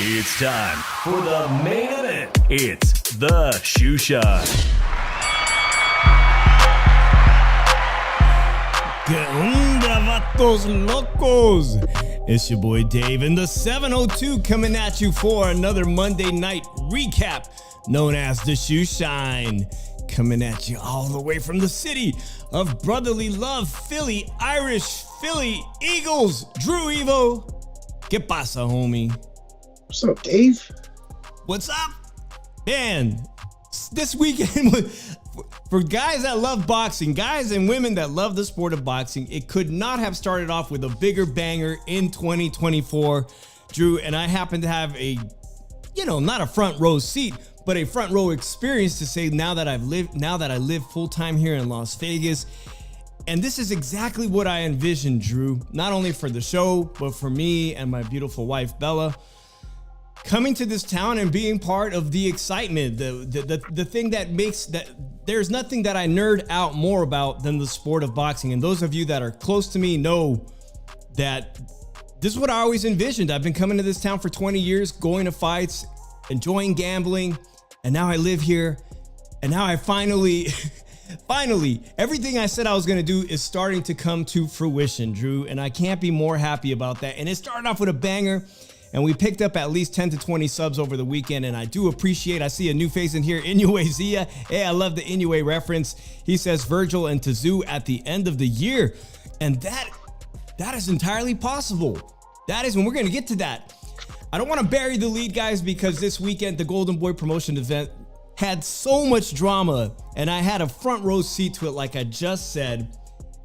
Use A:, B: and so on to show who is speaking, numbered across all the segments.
A: It's time for the main event. It's the Shoe Shine.
B: ¿Qué onda, vatos locos? It's your boy Dave in the 702 coming at you for another Monday night recap known as the Shoe Shine. Coming at you all the way from the city of brotherly love, Philly, Irish, Philly, Eagles, Drew Evo. ¿Qué pasa, homie?
C: What's up, Dave?
B: What's up? Man, this weekend, for guys that love boxing, guys and women that love the sport of boxing, it could not have started off with a bigger banger in 2024, Drew. And I happen to have a, not a front row seat, but a front row experience to say now that I live full time here in Las Vegas. And this is exactly what I envisioned, Drew, not only for the show, but for me and my beautiful wife, Bella. Coming to this town and being part of the excitement, the thing that makes that there's nothing that I nerd out more about than the sport of boxing. And those of you that are close to me know that this is what I always envisioned. I've been coming to this town for 20 years, going to fights, enjoying gambling, and now I live here. And now I finally, everything I said I was going to do is starting to come to fruition, Drew. And I can't be more happy about that. And it started off with a banger. And we picked up at least 10 to 20 subs over the weekend. And I do appreciate, I see a new face in here, Inoue Zia. Hey, I love the Inoue reference. He says Vergil and Tazoo at the end of the year. And that is entirely possible. That is, when we're going to get to that. I don't want to bury the lead, guys, because this weekend, the Golden Boy promotion event had so much drama. And I had a front row seat to it, like I just said.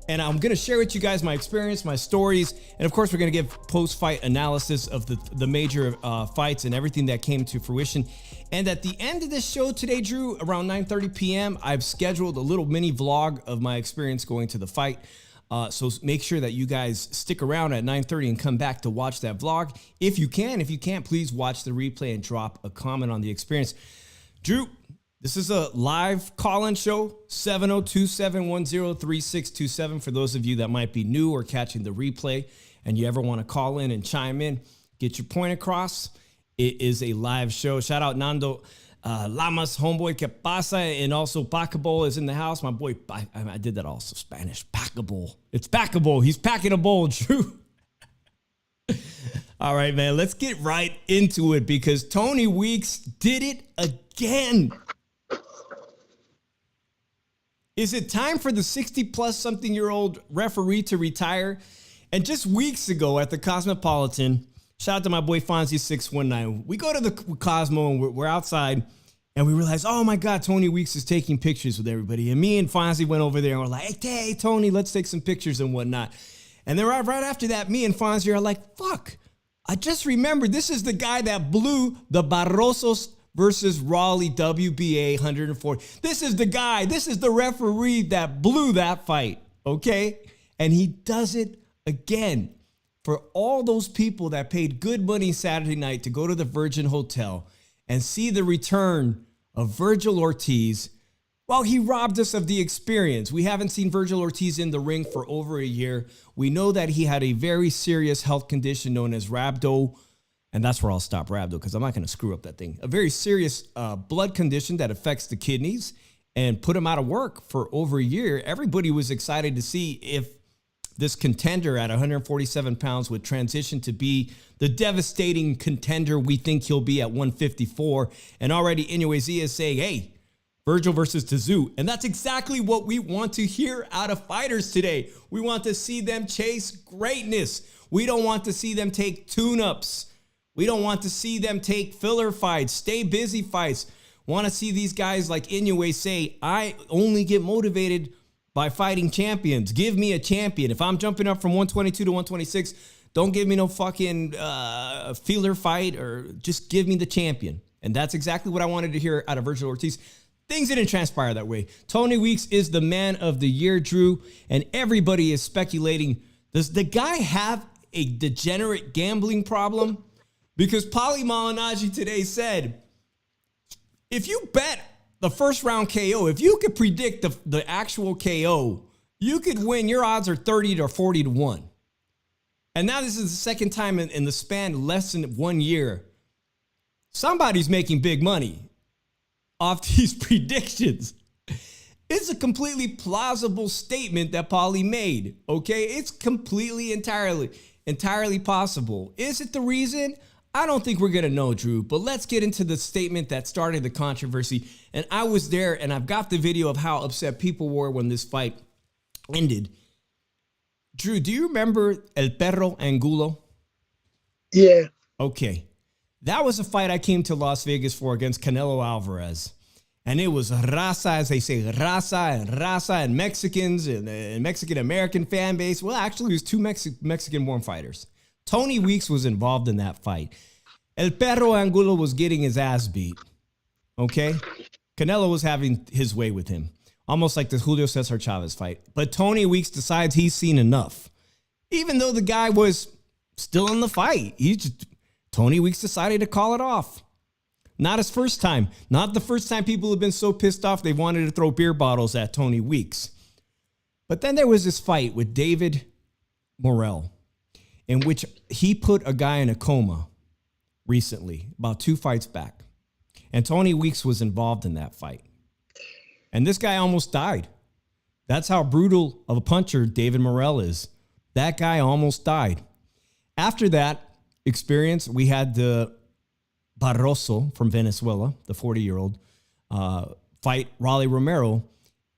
B: And I'm going to share with you guys my experience, my stories, and of course, we're going to give post-fight analysis of the major fights and everything that came to fruition. And at the end of this show today, Drew, around 9:30 p.m., I've scheduled a little mini vlog of my experience going to the fight. So make sure that you guys stick around at 9:30 and come back to watch that vlog. If you can. If you can't, please watch the replay and drop a comment on the experience. Drew, this is a live call-in show, 702-710-3627. For those of you that might be new or catching the replay and you ever want to call in and chime in, get your point across. It is a live show. Shout out Nando Lamas, homeboy, que pasa? And also Pacable is in the house. My boy, I did that also, Spanish, Pacable. It's Pacable. He's packing a bowl, Drew. All right, man, let's get right into it because Tony Weeks did it again. Is it time for the 60-plus-something-year-old referee to retire? And just weeks ago at the Cosmopolitan, shout out to my boy Fonzie619. We go to the Cosmo and we're outside and we realize, oh my God, Tony Weeks is taking pictures with everybody. And me and Fonzie went over there and we're like, hey, Tony, let's take some pictures and whatnot. And then right after that, me and Fonzie are like, fuck, I just remembered this is the guy that blew the Barrosos versus Raleigh WBA 104. This is the guy, this is the referee that blew that fight, okay? And he does it again. For all those people that paid good money Saturday night to go to the Virgin Hotel and see the return of Vergil Ortiz, well, he robbed us of the experience. We haven't seen Vergil Ortiz in the ring for over a year. We know that he had a very serious health condition known as rhabdo. And that's where I'll stop rhabdo because I'm not going to screw up that thing. A very serious blood condition that affects the kidneys and put him out of work for over a year. Everybody was excited to see if this contender at 147 pounds would transition to be the devastating contender we think he'll be at 154. And already Inoue is saying, hey, Vergil versus Tszyu. And that's exactly what we want to hear out of fighters today. We want to see them chase greatness. We don't want to see them take tune-ups. We don't want to see them take filler fights, stay busy fights. Want to see these guys like Inoue say, I only get motivated by fighting champions. Give me a champion. If I'm jumping up from 122 to 126, don't give me no fucking feeler fight, or just give me the champion. And that's exactly what I wanted to hear out of Vergil Ortiz. Things didn't transpire that way. Tony Weeks is the man of the year, Drew, and everybody is speculating, does the guy have a degenerate gambling problem? Because Paulie Malignaggi today said, if you bet the first round KO, if you could predict the actual KO, you could win. Your odds are 30 to 40 to 1. And now this is the second time in the span less than 1 year. Somebody's making big money off these predictions. It's a completely plausible statement that Paulie made, okay? It's completely, entirely possible. Is it the reason? I don't think we're going to know, Drew, but let's get into the statement that started the controversy. And I was there, and I've got the video of how upset people were when this fight ended. Drew, do you remember El Perro Angulo?
C: Yeah.
B: Okay. That was a fight I came to Las Vegas for against Canelo Alvarez. And it was raza, as they say, raza and Mexicans and Mexican-American fan base. Well, actually, it was two Mexican-born fighters. Tony Weeks was involved in that fight. El Perro Angulo was getting his ass beat. Okay? Canelo was having his way with him. Almost like the Julio Cesar Chavez fight. But Tony Weeks decides he's seen enough. Even though the guy was still in the fight. Tony Weeks decided to call it off. Not his first time. Not the first time people have been so pissed off they wanted to throw beer bottles at Tony Weeks. But then there was this fight with David Morrell, in which he put a guy in a coma recently, about 2 fights back. And Tony Weeks was involved in that fight. And this guy almost died. That's how brutal of a puncher David Morrell is. That guy almost died. After that experience, we had the Barroso from Venezuela, the 40-year-old, fight Rolly Romero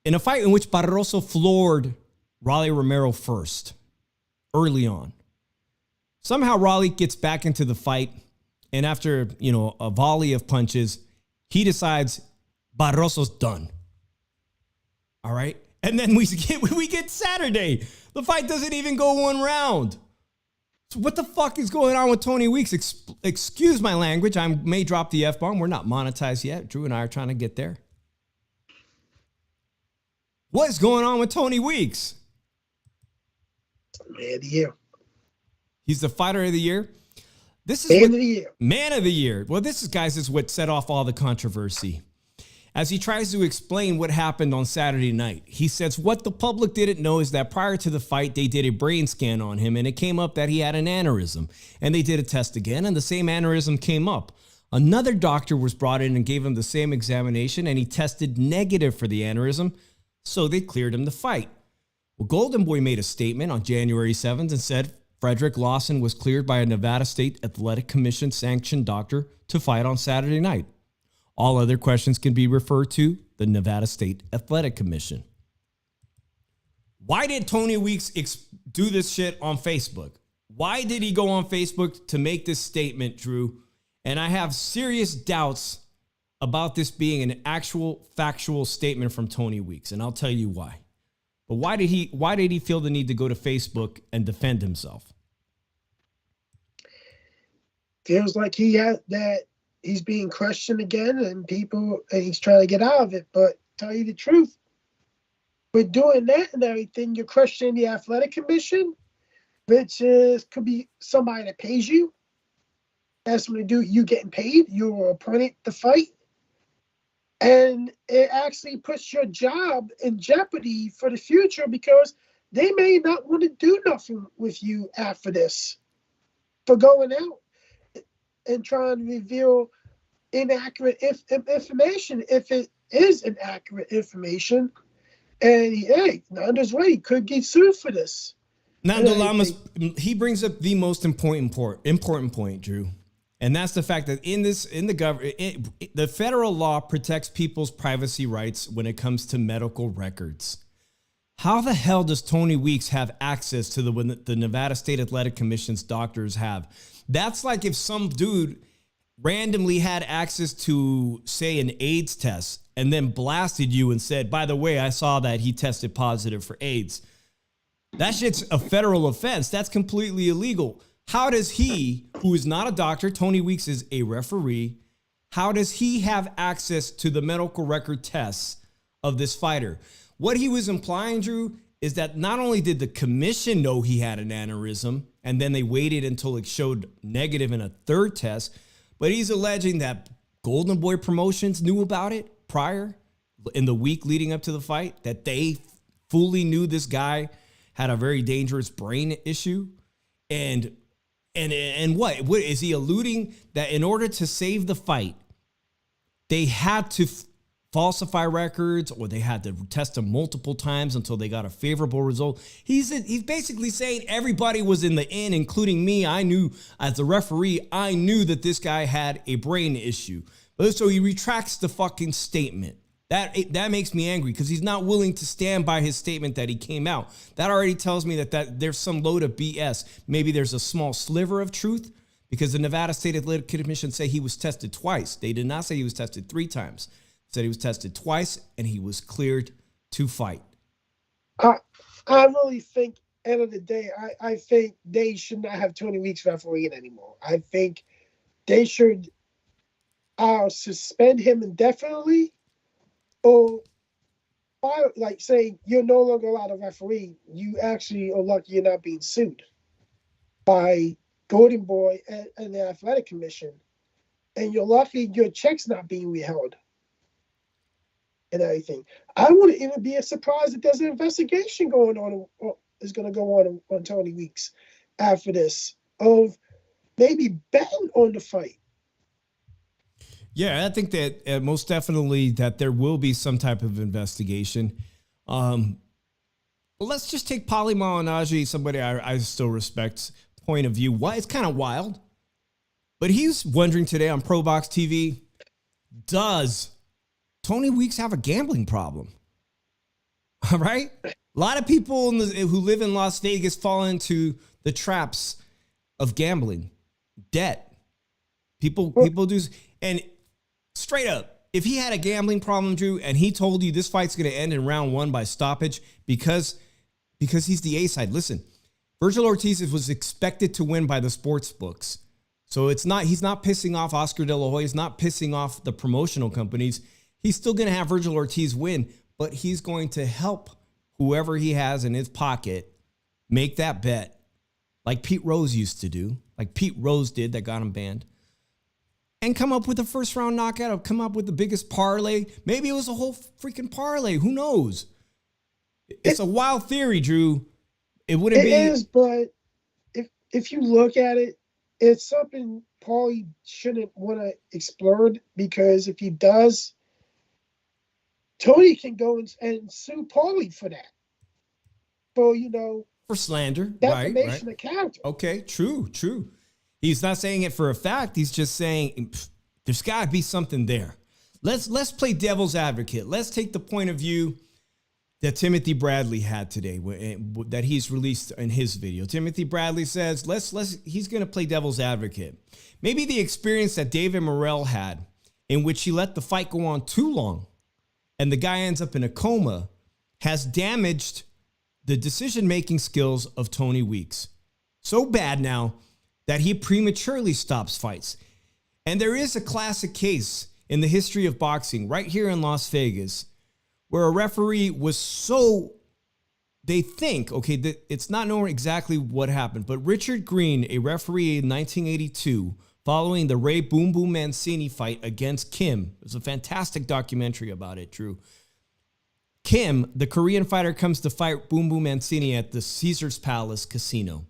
B: in a fight in which Barroso floored Rolly Romero first, early on. Somehow Rolly gets back into the fight, and after, a volley of punches, he decides Barroso's done. All right? And then we get Saturday. The fight doesn't even go 1 round. So what the fuck is going on with Tony Weeks? Excuse my language. I may drop the F-bomb. We're not monetized yet. Drew and I are trying to get there. What is going on with Tony Weeks?
C: Man of the year.
B: He's the fighter of the year. This is
C: Man of the year.
B: Man of the year. Well, this is what set off all the controversy. As he tries to explain what happened on Saturday night, he says what the public didn't know is that prior to the fight, they did a brain scan on him, and it came up that he had an aneurysm. And they did a test again, and the same aneurysm came up. Another doctor was brought in and gave him the same examination, and he tested negative for the aneurysm, so they cleared him to fight. Well, Golden Boy made a statement on January 7th and said Frederick Lawson was cleared by a Nevada State Athletic Commission sanctioned doctor to fight on Saturday night. All other questions can be referred to the Nevada State Athletic Commission. Why did Tony Weeks do this shit on Facebook? Why did he go on Facebook to make this statement, Drew? And I have serious doubts about this being an actual factual statement from Tony Weeks, and I'll tell you why. But why did he feel the need to go to Facebook and defend himself?
C: Feels like he's being questioned again, and he's trying to get out of it. But tell you the truth, with doing that and everything, you're questioning the athletic commission, which could be somebody that pays you, has something to do with you getting paid. You were appointed to fight. And it actually puts your job in jeopardy for the future, because they may not want to do nothing with you after this for going out and trying to reveal inaccurate information, if it is inaccurate information. And under his way, he could get sued for this.
B: Nando Lamas, he brings up the most important point, Drew. And that's the fact that the federal law protects people's privacy rights when it comes to medical records. How the hell does Tony Weeks have access to the Nevada State Athletic Commission's doctors have? That's like if some dude randomly had access to, say, an AIDS test and then blasted you and said, by the way, I saw that he tested positive for AIDS. That shit's a federal offense. That's completely illegal. How does he, who is not a doctor, Tony Weeks is a referee, how does he have access to the medical record tests of this fighter? What he was implying, Drew, is that not only did the commission know he had an aneurysm, and then they waited until it showed negative in a third test, but he's alleging that Golden Boy Promotions knew about it prior, in the week leading up to the fight, that they fully knew this guy had a very dangerous brain issue. And what is he alluding that in order to save the fight, they had to falsify records, or they had to test them multiple times until they got a favorable result? He's basically saying everybody was in the in, including me. I knew, as a referee, I knew that this guy had a brain issue. So he retracts the fucking statement. That makes me angry, because he's not willing to stand by his statement that he came out. That already tells me that there's some load of BS. Maybe there's a small sliver of truth, because the Nevada State Athletic Commission say he was tested twice. They did not say he was tested 3 times. Said he was tested twice, and he was cleared to fight.
C: I really think, end of the day, I think they should not have 20 weeks refereeing anymore. I think they should suspend him indefinitely, or like say you're no longer allowed to referee. You actually are lucky you're not being sued by Golden Boy and the Athletic Commission, and you're lucky your check's not being withheld and everything. I wouldn't even be surprised if there's an investigation going on, or is going to go on Tony Weeks after this, of maybe betting on the fight.
B: Yeah, I think that most definitely that there will be some type of investigation. Let's just take Paulie Malignaggi, somebody I still respect, point of view. Why? It's kind of wild, but he's wondering today on Pro Box TV, does Tony Weeks have a gambling problem? All right. A lot of people who live in Las Vegas fall into the traps of gambling, debt. People do. And straight up, if he had a gambling problem, Drew, and he told you this fight's going to end in round 1 by stoppage because he's the A side. Listen, Vergil Ortiz was expected to win by the sports books. So he's not pissing off Oscar De La Hoya. He's not pissing off the promotional companies. He's still going to have Vergil Ortiz win, but he's going to help whoever he has in his pocket make that bet, like Pete Rose used to do, like Pete Rose did that got him banned, and come up with a first-round knockout, or come up with the biggest parlay. Maybe it was a whole freaking parlay. Who knows? It's a wild theory, Drew. It is,
C: but if you look at it, it's something Paulie shouldn't want to explore, because if he does, Tony can go and sue Paulie for that. For slander, defamation of character.
B: Okay, true. He's not saying it for a fact. He's just saying there's got to be something there. Let's play devil's advocate. Let's take the point of view that Timothy Bradley had today, that he's released in his video. Timothy Bradley says, he's going to play devil's advocate. Maybe the experience that David Morrell had, in which he let the fight go on too long, and the guy ends up in a coma, has damaged the decision-making skills of Tony Weeks. So bad now that he prematurely stops fights. And there is a classic case in the history of boxing right here in Las Vegas where a referee was they think, that it's not known exactly what happened, but Richard Green, a referee in 1982, following the Ray Boom Boom Mancini fight against Kim. There's a fantastic documentary about it, Drew. Kim, the Korean fighter, comes to fight Boom Boom Mancini at the Caesars Palace Casino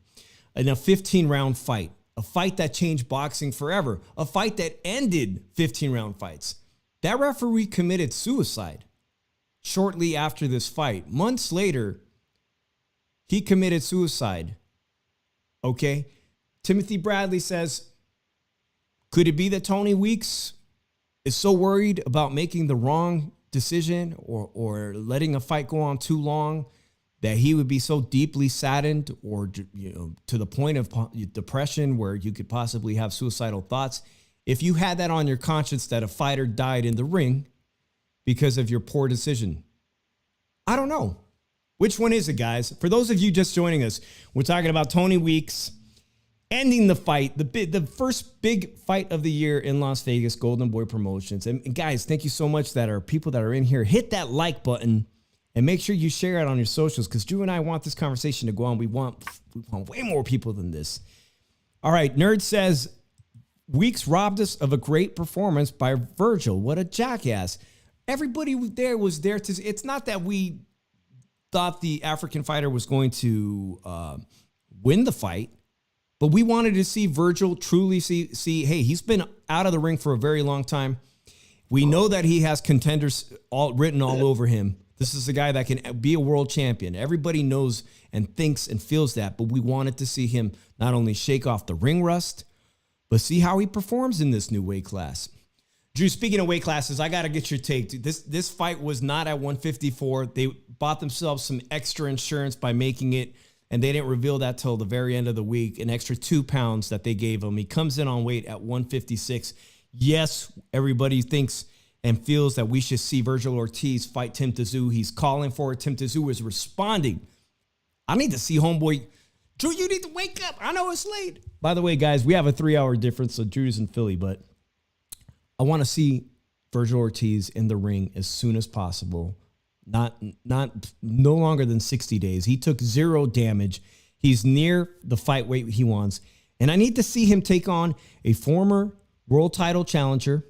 B: in a 15-round fight, a fight that changed boxing forever, a fight that ended 15-round fights. That referee committed suicide shortly after this fight. Months later, he committed suicide. Okay? Timothy Bradley says, could it be that Tony Weeks is so worried about making the wrong decision or letting a fight go on too long that he would be so deeply saddened or to the point of depression where you could possibly have suicidal thoughts if you had that on your conscience that a fighter died in the ring because of your poor decision? I don't know. Which one is it, guys? For those of you just joining us, we're talking about Tony Weeks ending the fight, the first big fight of the year in Las Vegas, Golden Boy Promotions. And guys, thank you so much that are people that are in here. Hit that like button and make sure you share it on your socials because Drew and I want this conversation to go on. We want way more people than this. All right, Nerd says, Weeks robbed us of a great performance by Vergil. What a jackass. Everybody there was there to... It's not that we thought the African fighter was going to win the fight, but we wanted to see Vergil truly see, hey, he's been out of the ring for a very long time. We know that he has contenders written all over him. This is a guy that can be a world champion. Everybody knows and thinks and feels that, but we wanted to see him not only shake off the ring rust, but see how he performs in this new weight class. Drew, speaking of weight classes, I got to get your take. This fight was not at 154. They bought themselves some extra insurance by making it, and they didn't reveal that till the very end of the week, an extra 2 pounds that they gave him. He comes in on weight at 156. Yes, everybody thinks and feels that we should see Vergil Ortiz fight Tim Tszyu. He's calling for it. Tim Tszyu is responding. I need to see homeboy. Drew, you need to wake up. I know it's late. By the way, guys, we have a 3-hour difference, so Drew's in Philly, but I want to see Vergil Ortiz in the ring as soon as possible. No longer than 60 days. He took 0 damage. He's near the fight weight he wants. And I need to see him take on a former world title challenger,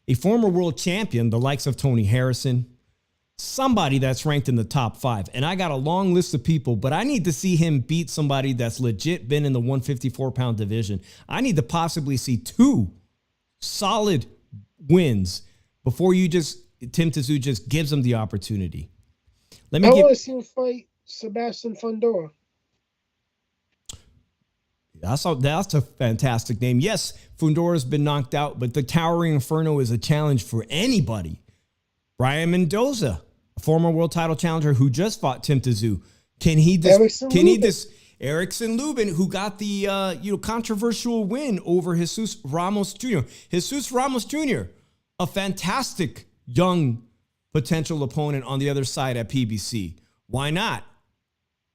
B: a former world champion, the likes of Tony Harrison, somebody that's ranked in the top 5. And I got a long list of people, but I need to see him beat somebody that's legit been in the 154-pound division. I need to possibly see 2 solid wins before Tim Tszyu just gives him the opportunity. I
C: want to see him fight Sebastian Fundora.
B: That's a fantastic name. Yes, Fundora's been knocked out, but the Towering Inferno is a challenge for anybody. Brian Mendoza, a former world title challenger who just fought Tim Tszyu. Erickson Lubin, who got the controversial win over Jesus Ramos Jr. Jesus Ramos Jr., a fantastic young potential opponent on the other side at PBC. Why not?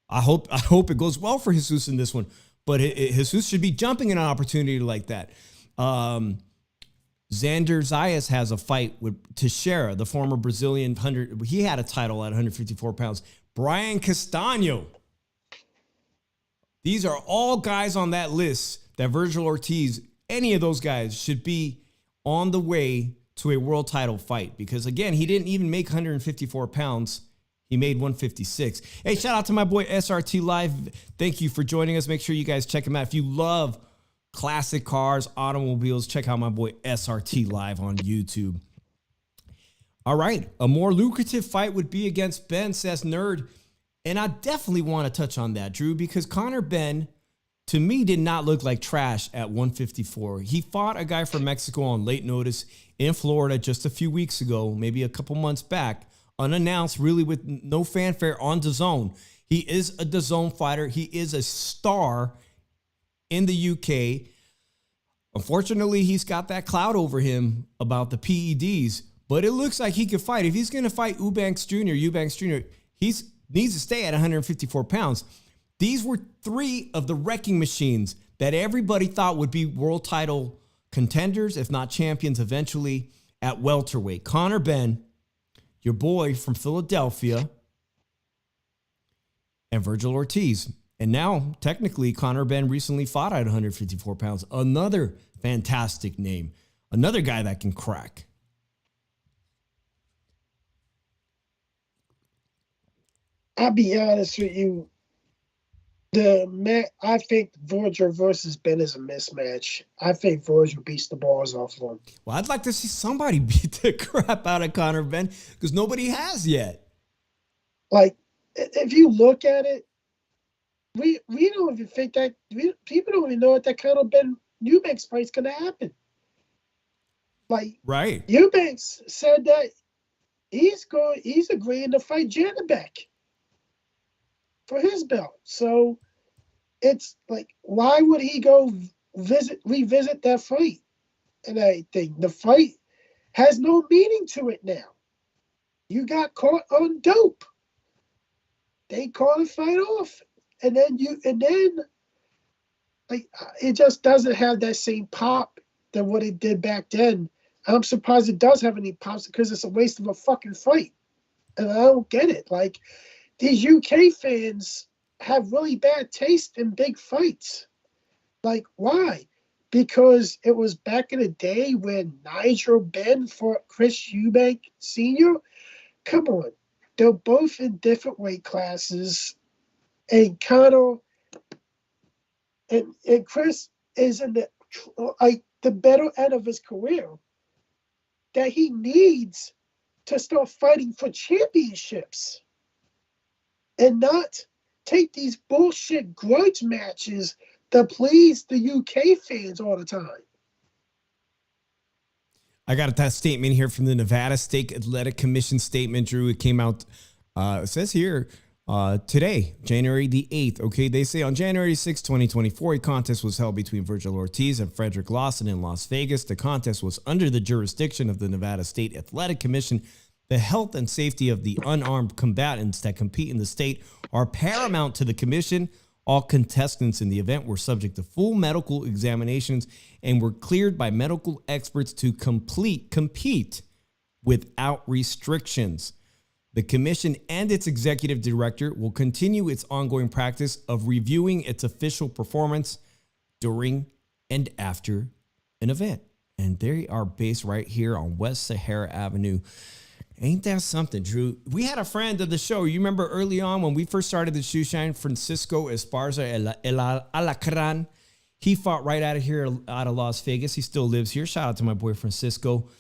B: I hope it goes well for Jesus in this one. But Jesus should be jumping in an opportunity like that. Xander Zayas has a fight with Teixeira, the former Brazilian 100. He had a title at 154 pounds. Brian Castano. These are all guys on that list that Vergil Ortiz, any of those guys, should be on the way to a world title fight. Because, again, he didn't even make 154 pounds. He made 156. Hey, shout out to my boy SRT Live. Thank you for joining us. Make sure you guys check him out. If you love classic cars, automobiles, check out my boy SRT Live on YouTube. All right. A more lucrative fight would be against Ben, says Nerd. And I definitely want to touch on that, Drew, because Conor Ben, to me, did not look like trash at 154. He fought a guy from Mexico on late notice in Florida just a few weeks ago, maybe a couple months back. Unannounced, really with no fanfare on DAZN. He is a DAZN fighter. He is a star in the UK. Unfortunately, he's got that cloud over him about the PEDs, but it looks like he could fight. If he's going to fight Eubanks Jr., he needs to stay at 154 pounds. These were 3 of the wrecking machines that everybody thought would be world title contenders, if not champions eventually, at welterweight. Conor Ben, your boy from Philadelphia, and Vergil Ortiz. And now, technically, Conor Ben recently fought at 154 pounds. Another fantastic name. Another guy that can crack.
C: I'll be honest with you. I think Vergil versus Ben is a mismatch. I think Vergil beats the balls off of him.
B: Well, I'd like to see somebody beat the crap out of Conor Ben because nobody has yet.
C: Like, if you look at it, we don't even think that people don't even know that kind of Ben Eubanks fight's gonna happen. Like
B: Right.
C: Eubanks said that he's agreeing to fight Janabek for his belt. So it's like, why would he go revisit that fight and everything? The fight has no meaning to it now. You got caught on dope. They call the fight off. And then like it just doesn't have that same pop than what it did back then. I'm surprised it does have any pops because it's a waste of a fucking fight. And I don't get it. Like, these UK fans have really bad taste in big fights. Like, why? Because it was back in the day when Nigel Benn fought Chris Eubank Sr. Come on. They're both in different weight classes. And Conor and Chris is in the better end of his career that he needs to start fighting for championships and not take these bullshit grudge matches to please the UK fans all the time.
B: I got that statement here from the Nevada State Athletic Commission statement, Drew. It came out, it says here, today, January the 8th. Okay, they say on January 6, 2024, a contest was held between Vergil Ortiz and Frederick Lawson in Las Vegas. The contest was under the jurisdiction of the Nevada State Athletic Commission. The health and safety of the unarmed combatants that compete in the state are paramount to the commission. All contestants in the event were subject to full medical examinations and were cleared by medical experts to compete without restrictions. The commission and its executive director will continue its ongoing practice of reviewing its official performance during and after an event. And they are based right here on West Sahara Avenue. Ain't that something, Drew? We had a friend of the show. You remember early on when we first started the Shoe Shine, Francisco Esparza El Alacran. He fought right out of here, out of Las Vegas. He still lives here. Shout out to my boy Francisco.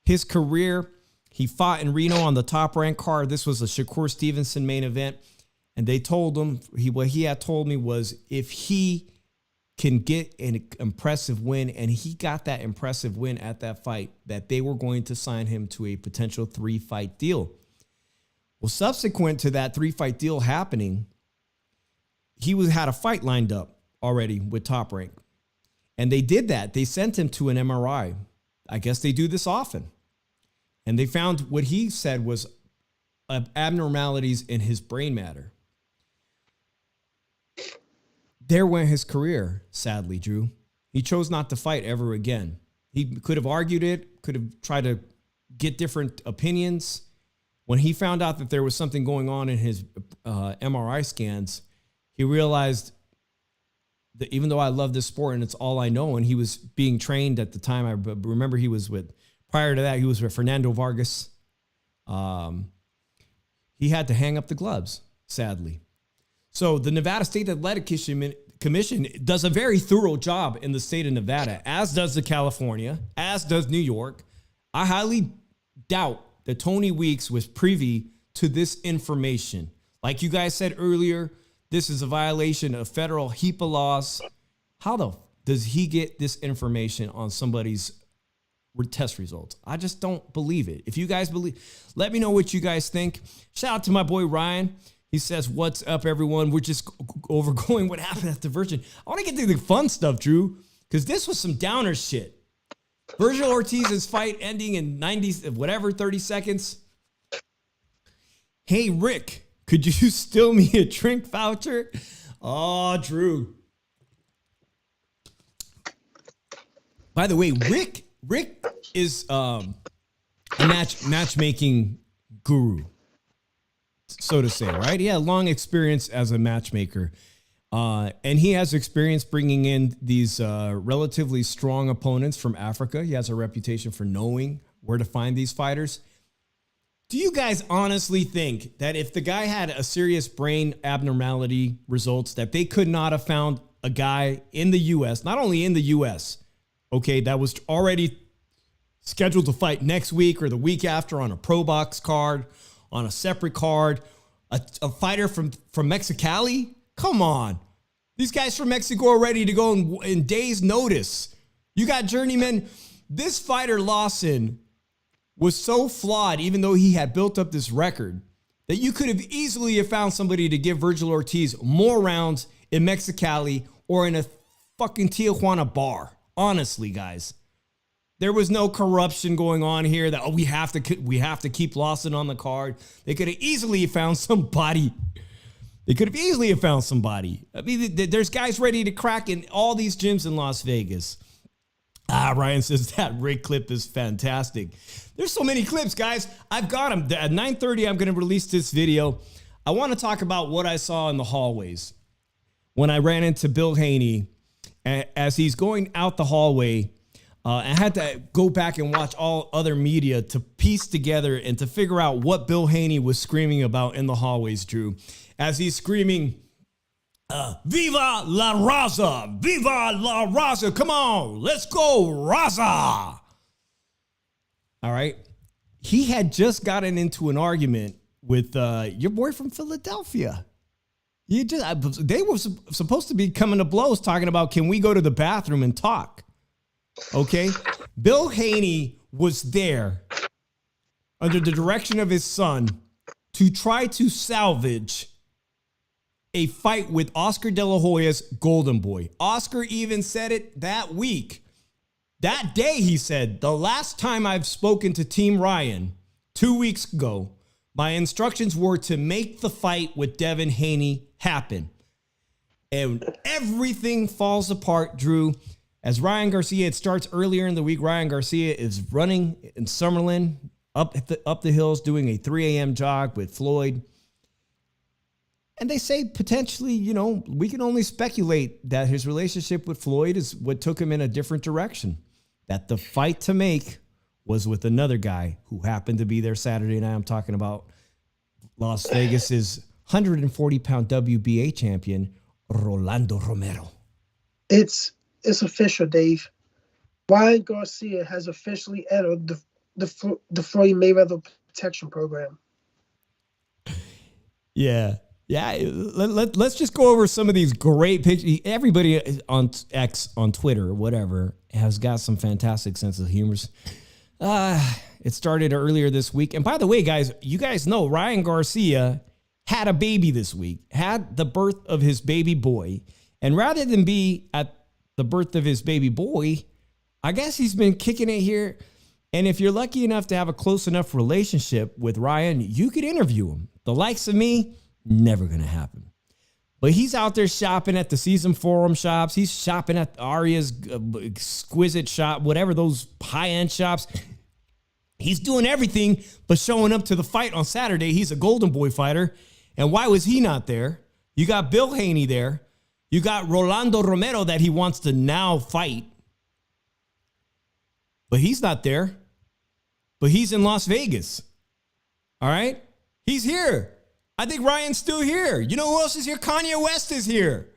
B: His career, he fought in Reno on the top ranked card. This was a Shakur Stevenson main event. And they told him, what he had told me was if he can get an impressive win, and he got that impressive win at that fight, that they were going to sign him to a potential 3-fight deal. Well, subsequent to that 3-fight deal happening, he had a fight lined up already with Top Rank. And they did that. They sent him to an MRI. I guess they do this often. And they found what he said was abnormalities in his brain matter. There went his career, sadly, Drew. He chose not to fight ever again. He could have argued it, could have tried to get different opinions. When he found out that there was something going on in his MRI scans, he realized that even though I love this sport and it's all I know, and he was being trained at the time, I remember he was with, prior to that, he was with Fernando Vargas. He had to hang up the gloves, sadly. So the Nevada State Athletic Commission does a very thorough job in the state of Nevada, as does the California, as does New York. I highly doubt that Tony Weeks was privy to this information. Like you guys said earlier, this is a violation of federal HIPAA laws. How does he get this information on somebody's test results? I just don't believe it. If you guys believe, let me know what you guys think. Shout out to my boy Ryan. He says, what's up, everyone? We're just overgoing what happened at the Virgin. I want to get to the fun stuff, Drew, because this was some downer shit. Vergil Ortiz's fight ending in 30 seconds. Hey, Rick, could you steal me a drink voucher? Oh, Drew. By the way, Rick is a matchmaking guru, so to say, right? He had long experience as a matchmaker. And he has experience bringing in these relatively strong opponents from Africa. He has a reputation for knowing where to find these fighters. Do you guys honestly think that if the guy had a serious brain abnormality results, that they could not have found a guy in the U.S., not only in the U.S., okay, that was already scheduled to fight next week or the week after on a pro box card, on a separate card, a fighter from Mexicali? Come on. These guys from Mexico are ready to go in days' notice. You got journeymen. This fighter, Lawson, was so flawed, even though he had built up this record, that you could have easily found somebody to give Vergil Ortiz more rounds in Mexicali or in a fucking Tijuana bar. Honestly, guys. There was no corruption going on here that we have to keep Lawson on the card. They could have easily found somebody. I mean, there's guys ready to crack in all these gyms in Las Vegas. Ryan says that Rick clip is fantastic. There's so many clips, guys. I've got them. At 9:30, I'm going to release this video. I want to talk about what I saw in the hallways when I ran into Bill Haney as he's going out the hallway. I had to go back and watch all other media to piece together and to figure out what Bill Haney was screaming about in the hallways, Drew. As he's screaming, Viva la Raza! Viva la Raza! Come on, let's go, Raza! All right. He had just gotten into an argument with your boy from Philadelphia. They were supposed to be coming to blows talking about, can we go to the bathroom and talk? Okay, Bill Haney was there under the direction of his son to try to salvage a fight with Oscar De La Hoya's Golden Boy. Oscar even said it that week. That day, he said, the last time I've spoken to Team Ryan 2 weeks ago, my instructions were to make the fight with Devin Haney happen. And everything falls apart, Drew. As Ryan Garcia, it starts earlier in the week. Ryan Garcia is running in Summerlin up the hills, doing a 3 a.m. jog with Floyd. And they say potentially, we can only speculate that his relationship with Floyd is what took him in a different direction. That the fight to make was with another guy who happened to be there Saturday night. I'm talking about Las Vegas's 140-pound WBA champion, Rolando Romero.
C: It's official, Dave. Ryan Garcia has officially entered the Floyd Mayweather protection program.
B: Yeah. Let's just go over some of these great pictures. Everybody on X, on Twitter, whatever, has got some fantastic sense of humor. It started earlier this week. And by the way, guys, you guys know Ryan Garcia had a baby this week, had the birth of his baby boy. And rather than be at the birth of his baby boy, I guess he's been kicking it here. And if you're lucky enough to have a close enough relationship with Ryan, you could interview him. The likes of me, never going to happen. But he's out there shopping at the Season Forum shops. He's shopping at Aria's exquisite shop, whatever those high-end shops. He's doing everything but showing up to the fight on Saturday. He's a Golden Boy fighter. And why was he not there? You got Bill Haney there. You got Rolando Romero that he wants to now fight. But he's not there. But he's in Las Vegas. All right? He's here. I think Ryan's still here. You know who else is here? Kanye West is here.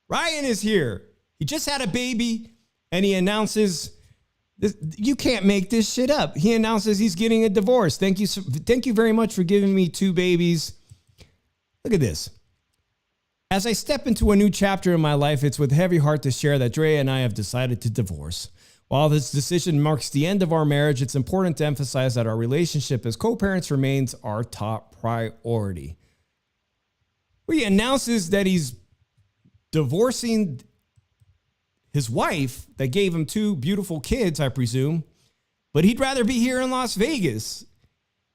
B: Ryan is here. He just had a baby, and he announces, you can't make this shit up. He announces he's getting a divorce. Thank you very much for giving me 2 babies. Look at this. As I step into a new chapter in my life, it's with heavy heart to share that Drea and I have decided to divorce. While this decision marks the end of our marriage, it's important to emphasize that our relationship as co-parents remains our top priority. Well, he announces that he's divorcing his wife that gave him 2 beautiful kids, I presume, but he'd rather be here in Las Vegas.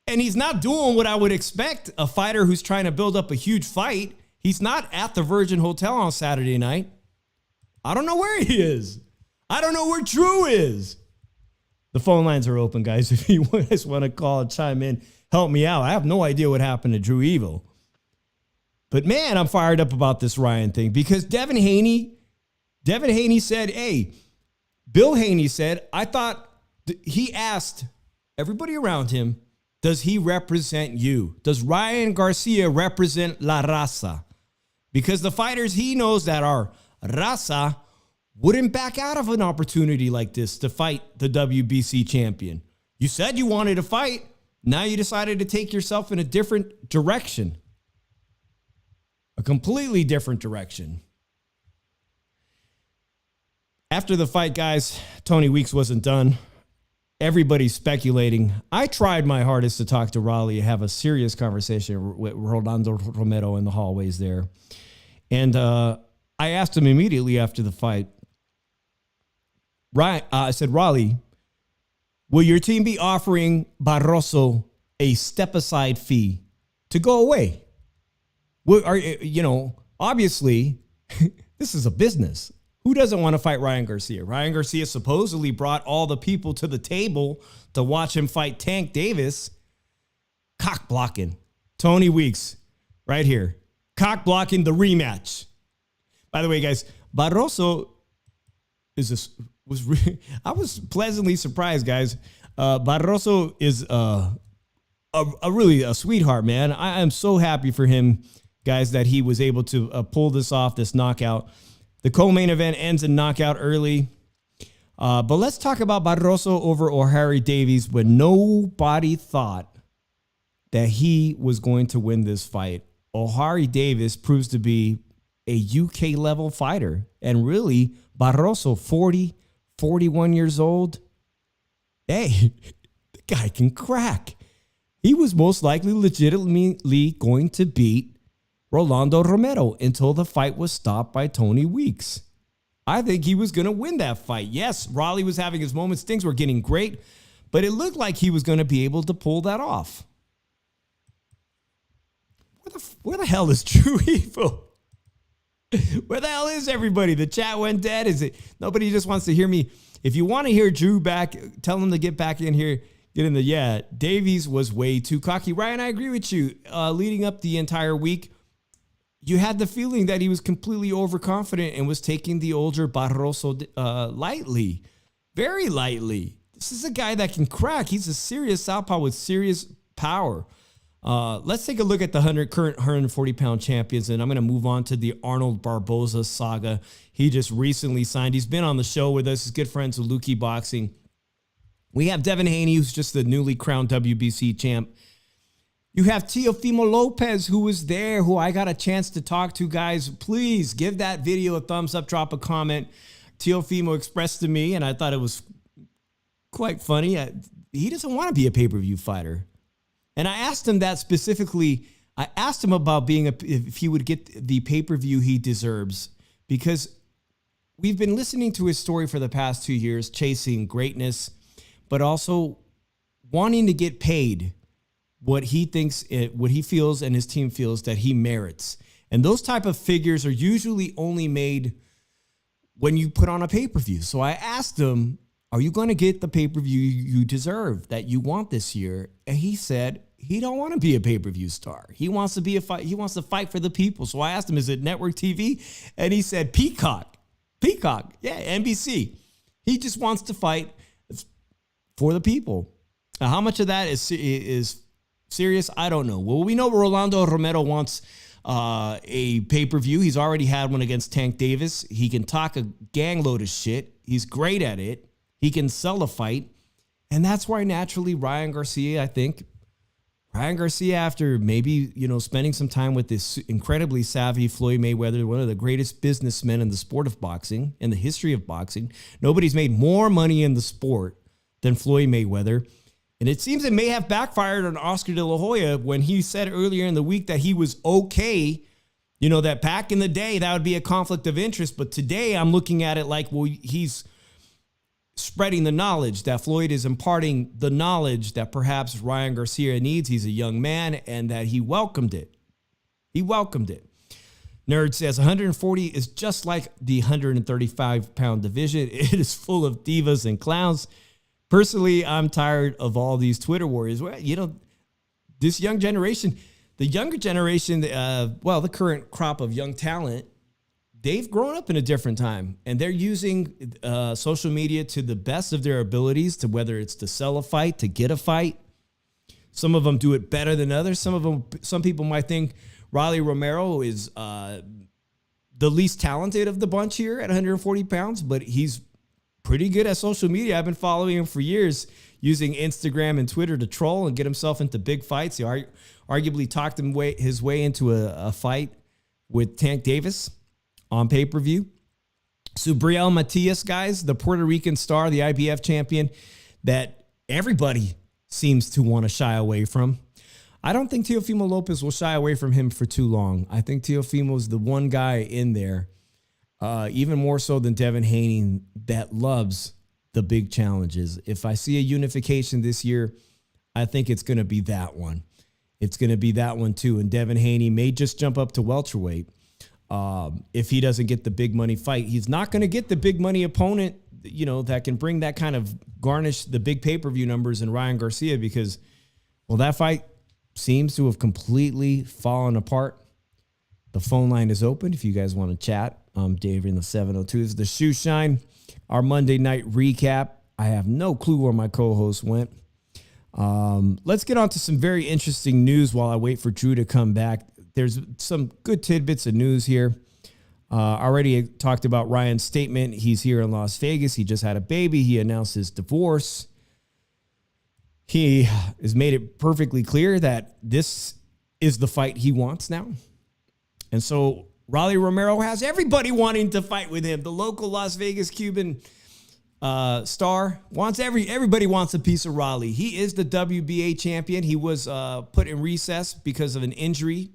B: And he's not doing what I would expect a fighter who's trying to build up a huge fight. He's not at the Virgin Hotel on Saturday night. I don't know where he is. I don't know where Drew is. The phone lines are open, guys. If you guys want to call and chime in, help me out. I have no idea what happened to Drew Evil. But man, I'm fired up about this Ryan thing because Devin Haney said, hey, Bill Haney said, I thought he asked everybody around him, does he represent you? Does Ryan Garcia represent La Raza? Because the fighters he knows that are Raza wouldn't back out of an opportunity like this to fight the WBC champion. You said you wanted to fight. Now you decided to take yourself in a different direction. a completely different direction. After the fight, guys, Tony Weeks wasn't done. Everybody's speculating. I tried my hardest to talk to Raleigh, have a serious conversation with Rolando Romero in the hallways there. And I asked him immediately after the fight, I said, Raleigh, will your team be offering Barroso a step-aside fee to go away? Obviously, this is a business. Who doesn't want to fight Ryan Garcia? Ryan Garcia supposedly brought all the people to the table to watch him fight Tank Davis. Cock blocking. Tony Weeks, right here. Cock blocking the rematch. By the way, guys, Barroso I was pleasantly surprised, guys. Barroso is really a sweetheart, man. I am so happy for him, guys, that he was able to pull this off, this knockout. The co-main event ends in knockout early. But let's talk about Barroso over O'Hare Davies when nobody thought that he was going to win this fight. O'Hare Davies proves to be a UK level fighter. And really, Barroso, 41 years old. Hey, the guy can crack. He was most likely legitimately going to beat Rolando Romero until the fight was stopped by Tony Weeks. I think he was going to win that fight. Yes, Raleigh was having his moments. Things were getting great, but it looked like he was going to be able to pull that off. Where the hell is True Evil? Where the hell is everybody? The chat went dead. Is it nobody just wants to hear me? If you want to hear Drew back, tell him to get back in here. Get in the Davies was way too cocky. Ryan, I agree with you. Leading up the entire week, you had the feeling that he was completely overconfident and was taking the older Barroso lightly, very lightly. This is a guy that can crack. He's a serious southpaw with serious power. Let's take a look at the current 140-pound champions, and I'm going to move on to the Arnold Barboza saga. He just recently signed. He's been on the show with us. He's good friends with Lukey Boxing. We have Devin Haney, who's just the newly crowned WBC champ. You have Teofimo Lopez, who was there, who I got a chance to talk to. Guys, please give that video a thumbs up, drop a comment. Teofimo expressed to me, and I thought it was quite funny. He doesn't want to be a pay-per-view fighter. And I asked him that specifically. I asked him about if he would get the pay-per-view he deserves, because we've been listening to his story for the past 2 years, chasing greatness, but also wanting to get paid what he feels and his team feels that he merits. And those type of figures are usually only made when you put on a pay-per-view. So I asked him, are you going to get the pay-per-view you deserve, that you want this year? And he said he don't want to be a pay-per-view star. He wants to be he wants to fight for the people. So I asked him, is it network TV? And he said Peacock. Yeah, NBC. He just wants to fight for the people. Now, how much of that is serious? I don't know. Well, we know Rolando Romero wants a pay-per-view. He's already had one against Tank Davis. He can talk a gang load of shit. He's great at it. He can sell a fight. And that's why naturally Ryan Garcia, after maybe, spending some time with this incredibly savvy Floyd Mayweather, one of the greatest businessmen in the sport of boxing, in the history of boxing. Nobody's made more money in the sport than Floyd Mayweather. And it seems it may have backfired on Oscar De La Hoya when he said earlier in the week that he was okay, that back in the day that would be a conflict of interest. But today I'm looking at it like, well, he's spreading the knowledge, that Floyd is imparting the knowledge that perhaps Ryan Garcia needs. He's a young man, and that he welcomed it. Nerd says 140 is just like the 135-pound division. It is full of divas and clowns. Personally, I'm tired of all these Twitter warriors. Well, this young generation, the younger generation, the current crop of young talent, they've grown up in a different time, and they're using social media to the best of their abilities, to whether it's to sell a fight, to get a fight. Some of them do it better than others. Some people might think Riley Romero is the least talented of the bunch here at 140 pounds, but he's pretty good at social media. I've been following him for years, using Instagram and Twitter to troll and get himself into big fights. He arguably talked his way into a fight with Tank Davis on pay-per-view. Subriel Matias, guys, the Puerto Rican star, the IBF champion that everybody seems to want to shy away from. I don't think Teofimo Lopez will shy away from him for too long. I think Teofimo is the one guy in there, even more so than Devin Haney, that loves the big challenges. If I see a unification this year, I think it's going to be that one. It's going to be that one too. And Devin Haney may just jump up to welterweight if he doesn't get the big money fight. He's not going to get the big money opponent, that can bring that kind of garnish the big pay-per-view numbers in Ryan Garcia because, well, that fight seems to have completely fallen apart. The phone line is open if you guys want to chat. Dave in the 702 is the Shoe Shine, our Monday night recap. I have no clue where my co-host went. Let's get on to some very interesting news while I wait for Drew to come back. There's some good tidbits of news here. Already talked about Ryan's statement. He's here in Las Vegas. He just had a baby. He announced his divorce. He has made it perfectly clear that this is the fight he wants now. And so Rolly Romero has everybody wanting to fight with him. The local Las Vegas Cuban star wants everybody wants a piece of Rolly. He is the WBA champion. He was put in recess because of an injury.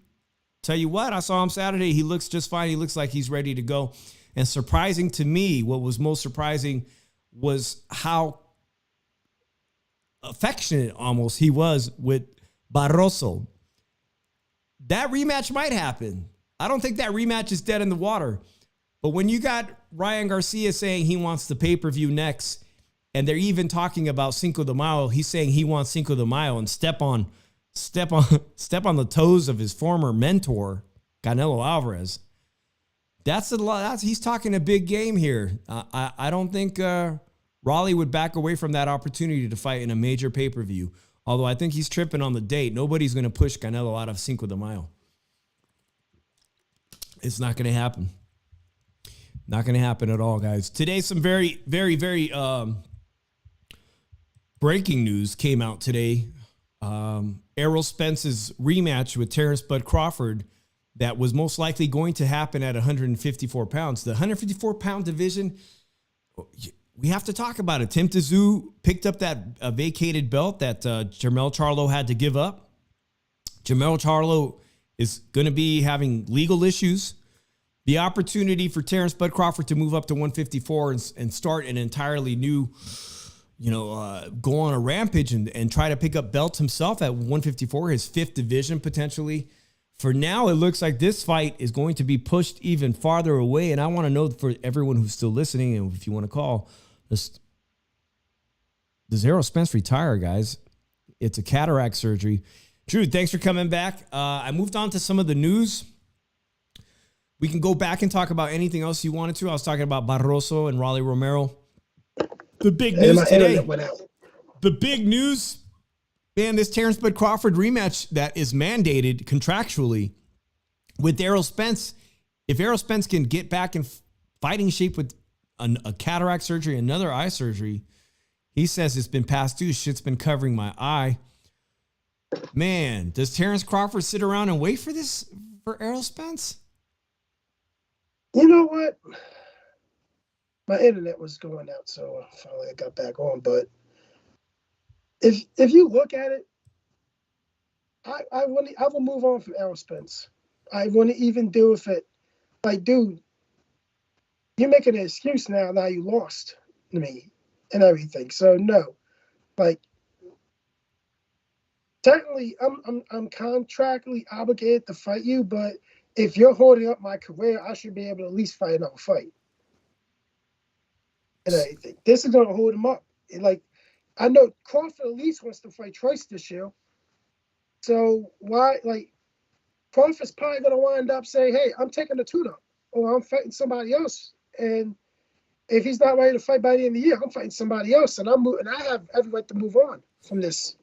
B: Tell you what, I saw him Saturday. He looks just fine. He looks like he's ready to go. And surprising to me, what was most surprising was how affectionate almost he was with Barroso. That rematch might happen. I don't think that rematch is dead in the water. But when you got Ryan Garcia saying he wants the pay-per-view next, and they're even talking about Cinco de Mayo, he's saying he wants Cinco de Mayo and step on the toes of his former mentor, Canelo Alvarez. That's a lot. He's talking a big game here. I don't think Rolly would back away from that opportunity to fight in a major pay-per-view. Although I think he's tripping on the date. Nobody's going to push Canelo out of Cinco de Mayo. It's not going to happen. Not going to happen at all, guys. Today, some very, very, very breaking news came out today. Errol Spence's rematch with Terrence Bud Crawford that was most likely going to happen at 154 pounds. The 154-pound division, we have to talk about it. Tim Tszyu picked up that vacated belt that Jermell Charlo had to give up. Jermell Charlo is going to be having legal issues. The opportunity for Terrence Bud Crawford to move up to 154 and start an entirely new, go on a rampage and try to pick up belts himself at 154, his fifth division potentially. For now, it looks like this fight is going to be pushed even farther away. And I want to know for everyone who's still listening, and if you want to call, does Errol Spence retire, guys? It's a cataract surgery. Drew, thanks for coming back. I moved on to some of the news. We can go back and talk about anything else you wanted to. I was talking about Barroso and Rolly Romero. The big news today. The big news, man, this Terrence Bud Crawford rematch that is mandated contractually with Errol Spence. If Errol Spence can get back in fighting shape with a cataract surgery, another eye surgery, he says it's been past due. Shit's been covering my eye. Man, does Terrence Crawford sit around and wait for this for Errol Spence?
C: You know what? My internet was going out, so finally I got back on. But if you look at it, I will move on from Errol Spence. I wouldn't even do if it, like, dude, you're making an excuse now. Now you lost to me and everything. So no, like, technically, I'm contractually obligated to fight you, but if you're holding up my career, I should be able to at least fight another fight. And everything. This is going to hold him up. Like, I know Crawford at least wants to fight twice this year. So why, like, Crawford's probably going to wind up saying, hey, I'm taking the tune-up, or I'm fighting somebody else. And if he's not ready to fight by the end of the year, I'm fighting somebody else. And I have every right to move on from this.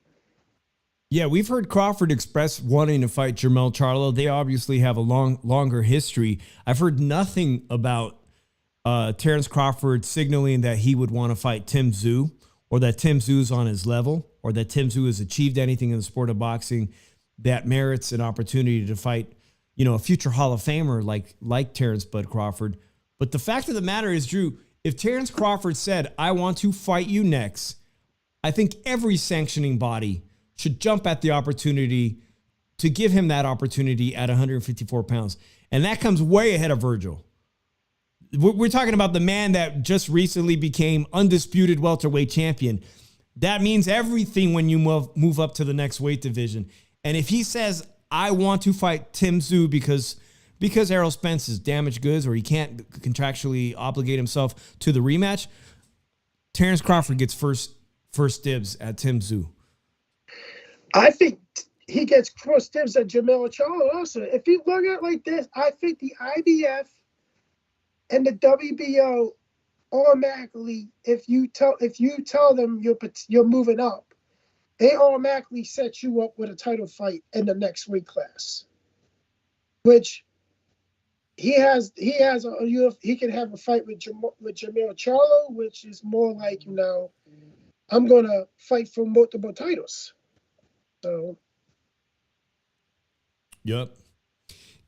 B: Yeah, we've heard Crawford express wanting to fight Jermell Charlo. They obviously have a longer history. I've heard nothing about Terrence Crawford signaling that he would want to fight Tim Tszyu, or that Tim Tszyu's on his level, or that Tim Tszyu has achieved anything in the sport of boxing that merits an opportunity to fight a future Hall of Famer like Terrence Bud Crawford. But the fact of the matter is, Drew, if Terrence Crawford said, I want to fight you next, I think every sanctioning body should jump at the opportunity to give him that opportunity at 154 pounds. And that comes way ahead of Vergil. We're talking about the man that just recently became undisputed welterweight champion. That means everything when you move up to the next weight division. And if he says, I want to fight Tim Tszyu because Errol Spence is damaged goods or he can't contractually obligate himself to the rematch, Terrence Crawford gets first dibs at Tim Tszyu.
C: I think he gets first dibs at Jamil Charlo also. If you look at it like this, I think the IBF and the WBO automatically, if you tell them you're moving up, they automatically set you up with a title fight in the next weight class, which he can have a fight with Jamil Charlo, which is more like, I'm gonna fight for multiple titles. So,
B: yep,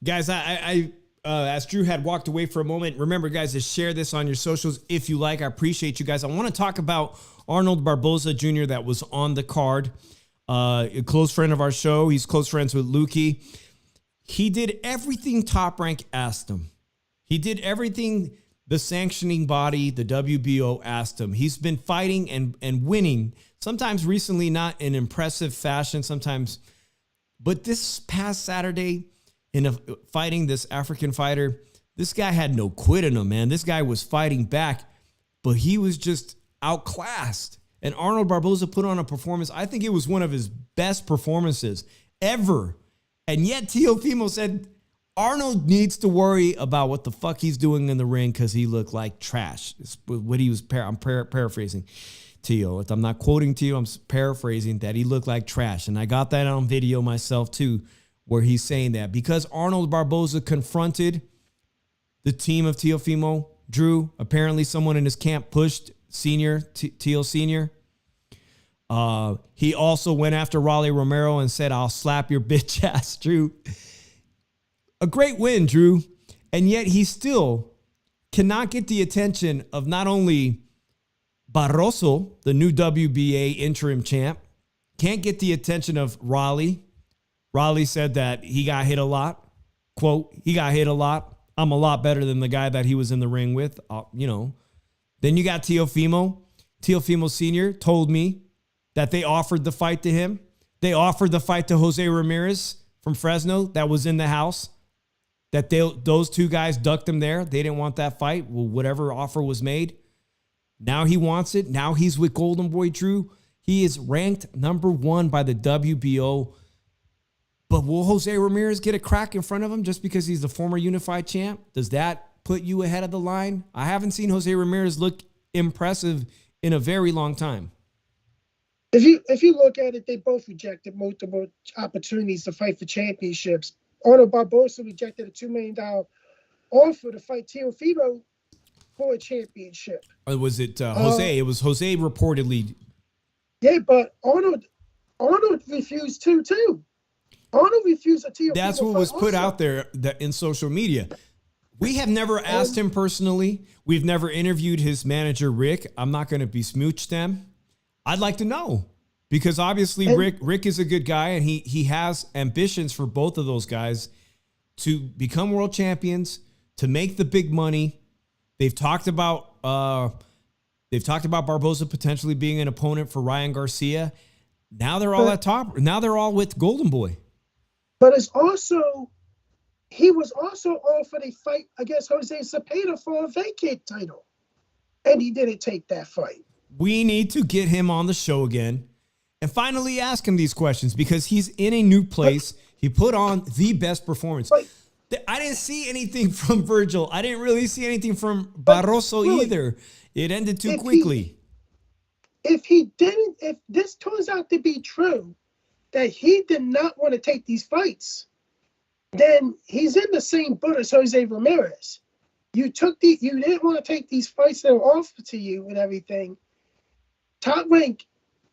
B: guys, I as Drew had walked away for a moment, remember, guys, to share this on your socials if you like. I appreciate you guys. I want to talk about Arnold Barboza Jr. that was on the card, a close friend of our show. He's close friends with Lukey. He did everything Top Rank asked him. He did everything the sanctioning body, the WBO, asked him. He's been fighting and winning, sometimes recently not in impressive fashion, sometimes. But this past Saturday, fighting this African fighter, this guy had no quit in him, man. This guy was fighting back, but he was just outclassed. And Arnold Barboza put on a performance. I think it was one of his best performances ever. And yet Teofimo said Arnold needs to worry about what the fuck he's doing in the ring because he looked like trash. It's what he was. I'm paraphrasing Teo. I'm not quoting Teo. I'm paraphrasing that he looked like trash. And I got that on video myself too, where he's saying that because Arnold Barboza confronted the team of Teofimo, Drew, apparently someone in his camp pushed Teo Sr. He also went after Raleigh Romero and said, I'll slap your bitch ass, Drew. A great win, Drew. And yet he still cannot get the attention of not only Barroso, the new WBA interim champ, can't get the attention of Raleigh. Raleigh said that he got hit a lot. Quote, he got hit a lot. I'm a lot better than the guy that he was in the ring with. Then you got Teofimo. Teofimo Sr. told me that they offered the fight to him. They offered the fight to Jose Ramirez from Fresno that was in the house. That those two guys ducked him there. They didn't want that fight. Well, whatever offer was made. Now he wants it. Now he's with Golden Boy Drew. He is ranked number 1 by the WBO. But will Jose Ramirez get a crack in front of him just because he's the former unified champ? Does that put you ahead of the line? I haven't seen Jose Ramirez look impressive in a very long time.
C: If you look at it, they both rejected multiple opportunities to fight for championships. Arnold Barboza rejected a $2 million offer to fight Teofimo for a championship.
B: Or was it Jose? It was Jose reportedly.
C: Yeah, but Arnold refused too. Arnold refused a Teofimo.
B: That's what was put out there in social media. We have never asked him personally. We've never interviewed his manager, Rick. I'm not going to besmooch them. I'd like to know because obviously Rick is a good guy and he has ambitions for both of those guys to become world champions, to make the big money. They've talked about Barboza potentially being an opponent for Ryan Garcia. Now they're all at top. Now they're all with Golden Boy.
C: But he was also offered a fight against Jose Cepeda for a vacate title, and he didn't take that fight.
B: We need to get him on the show again and finally ask him these questions because he's in a new place. He put on the best performance. I didn't see anything from Vergil. I didn't really see anything from Barroso either. It ended too quickly.
C: If this turns out to be true, that he did not want to take these fights, then he's in the same boat as Jose Ramirez. You didn't want to take these fights that were offered to you and everything. Top Rank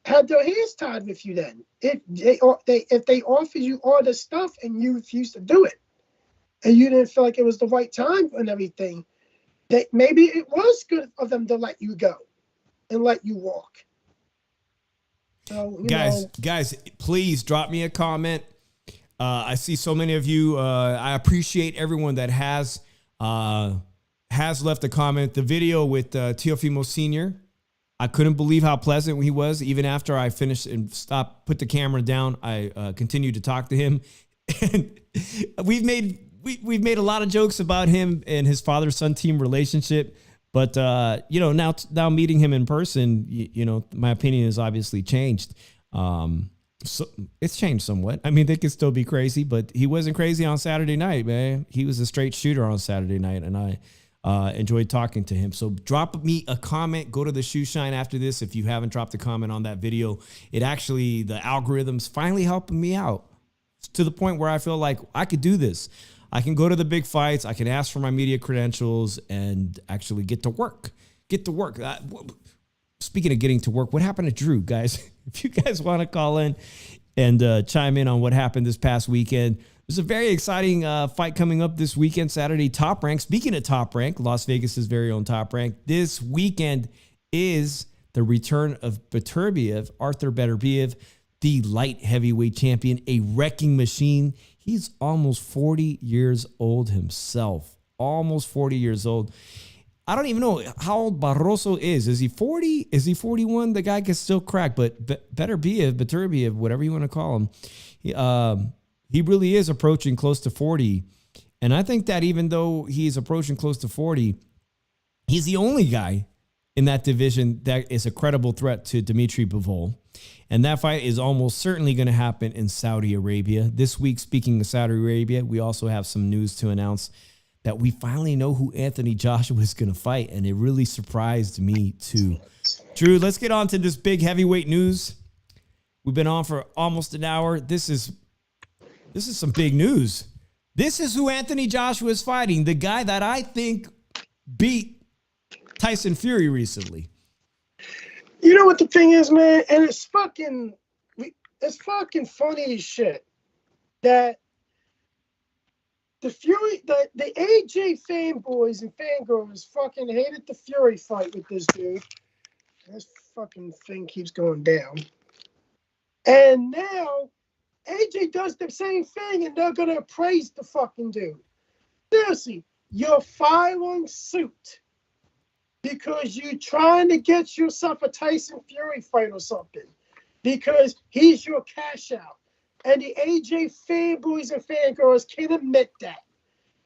C: had their hands tied with you then. If they offered you all this stuff and you refused to do it. and you didn't feel like it was the right time and everything, that maybe it was good of them to let you go and let you walk. So,
B: guys, please drop me a comment. I see so many of you. I appreciate everyone that has left a comment. The video with Teofimo Sr., I couldn't believe how pleasant he was. Even after I finished and put the camera down, I continued to talk to him. And we've made a lot of jokes about him and his father-son team relationship. But, now meeting him in person, my opinion has obviously changed. So it's changed somewhat. I mean, they could still be crazy, but he wasn't crazy on Saturday night, man. He was a straight shooter on Saturday night, and I enjoyed talking to him. So drop me a comment. Go to the Shoe Shine after this if you haven't dropped a comment on that video. The algorithms finally helping me out to the point where I feel like I could do this. I can go to the big fights. I can ask for my media credentials and actually get to work. Speaking of getting to work, what happened to Drew, guys? If you guys want to call in and chime in on what happened this past weekend, there's a very exciting fight coming up this weekend, Saturday, Top Rank. Speaking of Top Rank, Las Vegas's very own Top Rank, this weekend is the return of Arthur Beterbiev, the light heavyweight champion, a wrecking machine. He's almost 40 years old himself. Almost 40 years old. I don't even know how old Barroso is. Is he 40? Is he 41? The guy can still crack, but Beterbiev, whatever you want to call him, he really is approaching close to 40. And I think that even though he's approaching close to 40, he's the only guy in that division that is a credible threat to Dimitri Bivol. And that fight is almost certainly going to happen in Saudi Arabia. This week, speaking of Saudi Arabia, we also have some news to announce that we finally know who Anthony Joshua is going to fight, and it really surprised me too. Drew, let's get on to this big heavyweight news. We've been on for almost an hour. This is some big news. This is who Anthony Joshua is fighting, the guy that I think beat Tyson Fury recently.
C: You know what the thing is, man? And it's fucking funny as shit that the AJ fanboys and fangirls fucking hated the Fury fight with this dude. This fucking thing keeps going down. And now AJ does the same thing and they're gonna praise the fucking dude. Seriously, you're filing suit because you're trying to get yourself a Tyson Fury fight or something. Because he's your cash out. And the AJ fanboys and fangirls can admit that.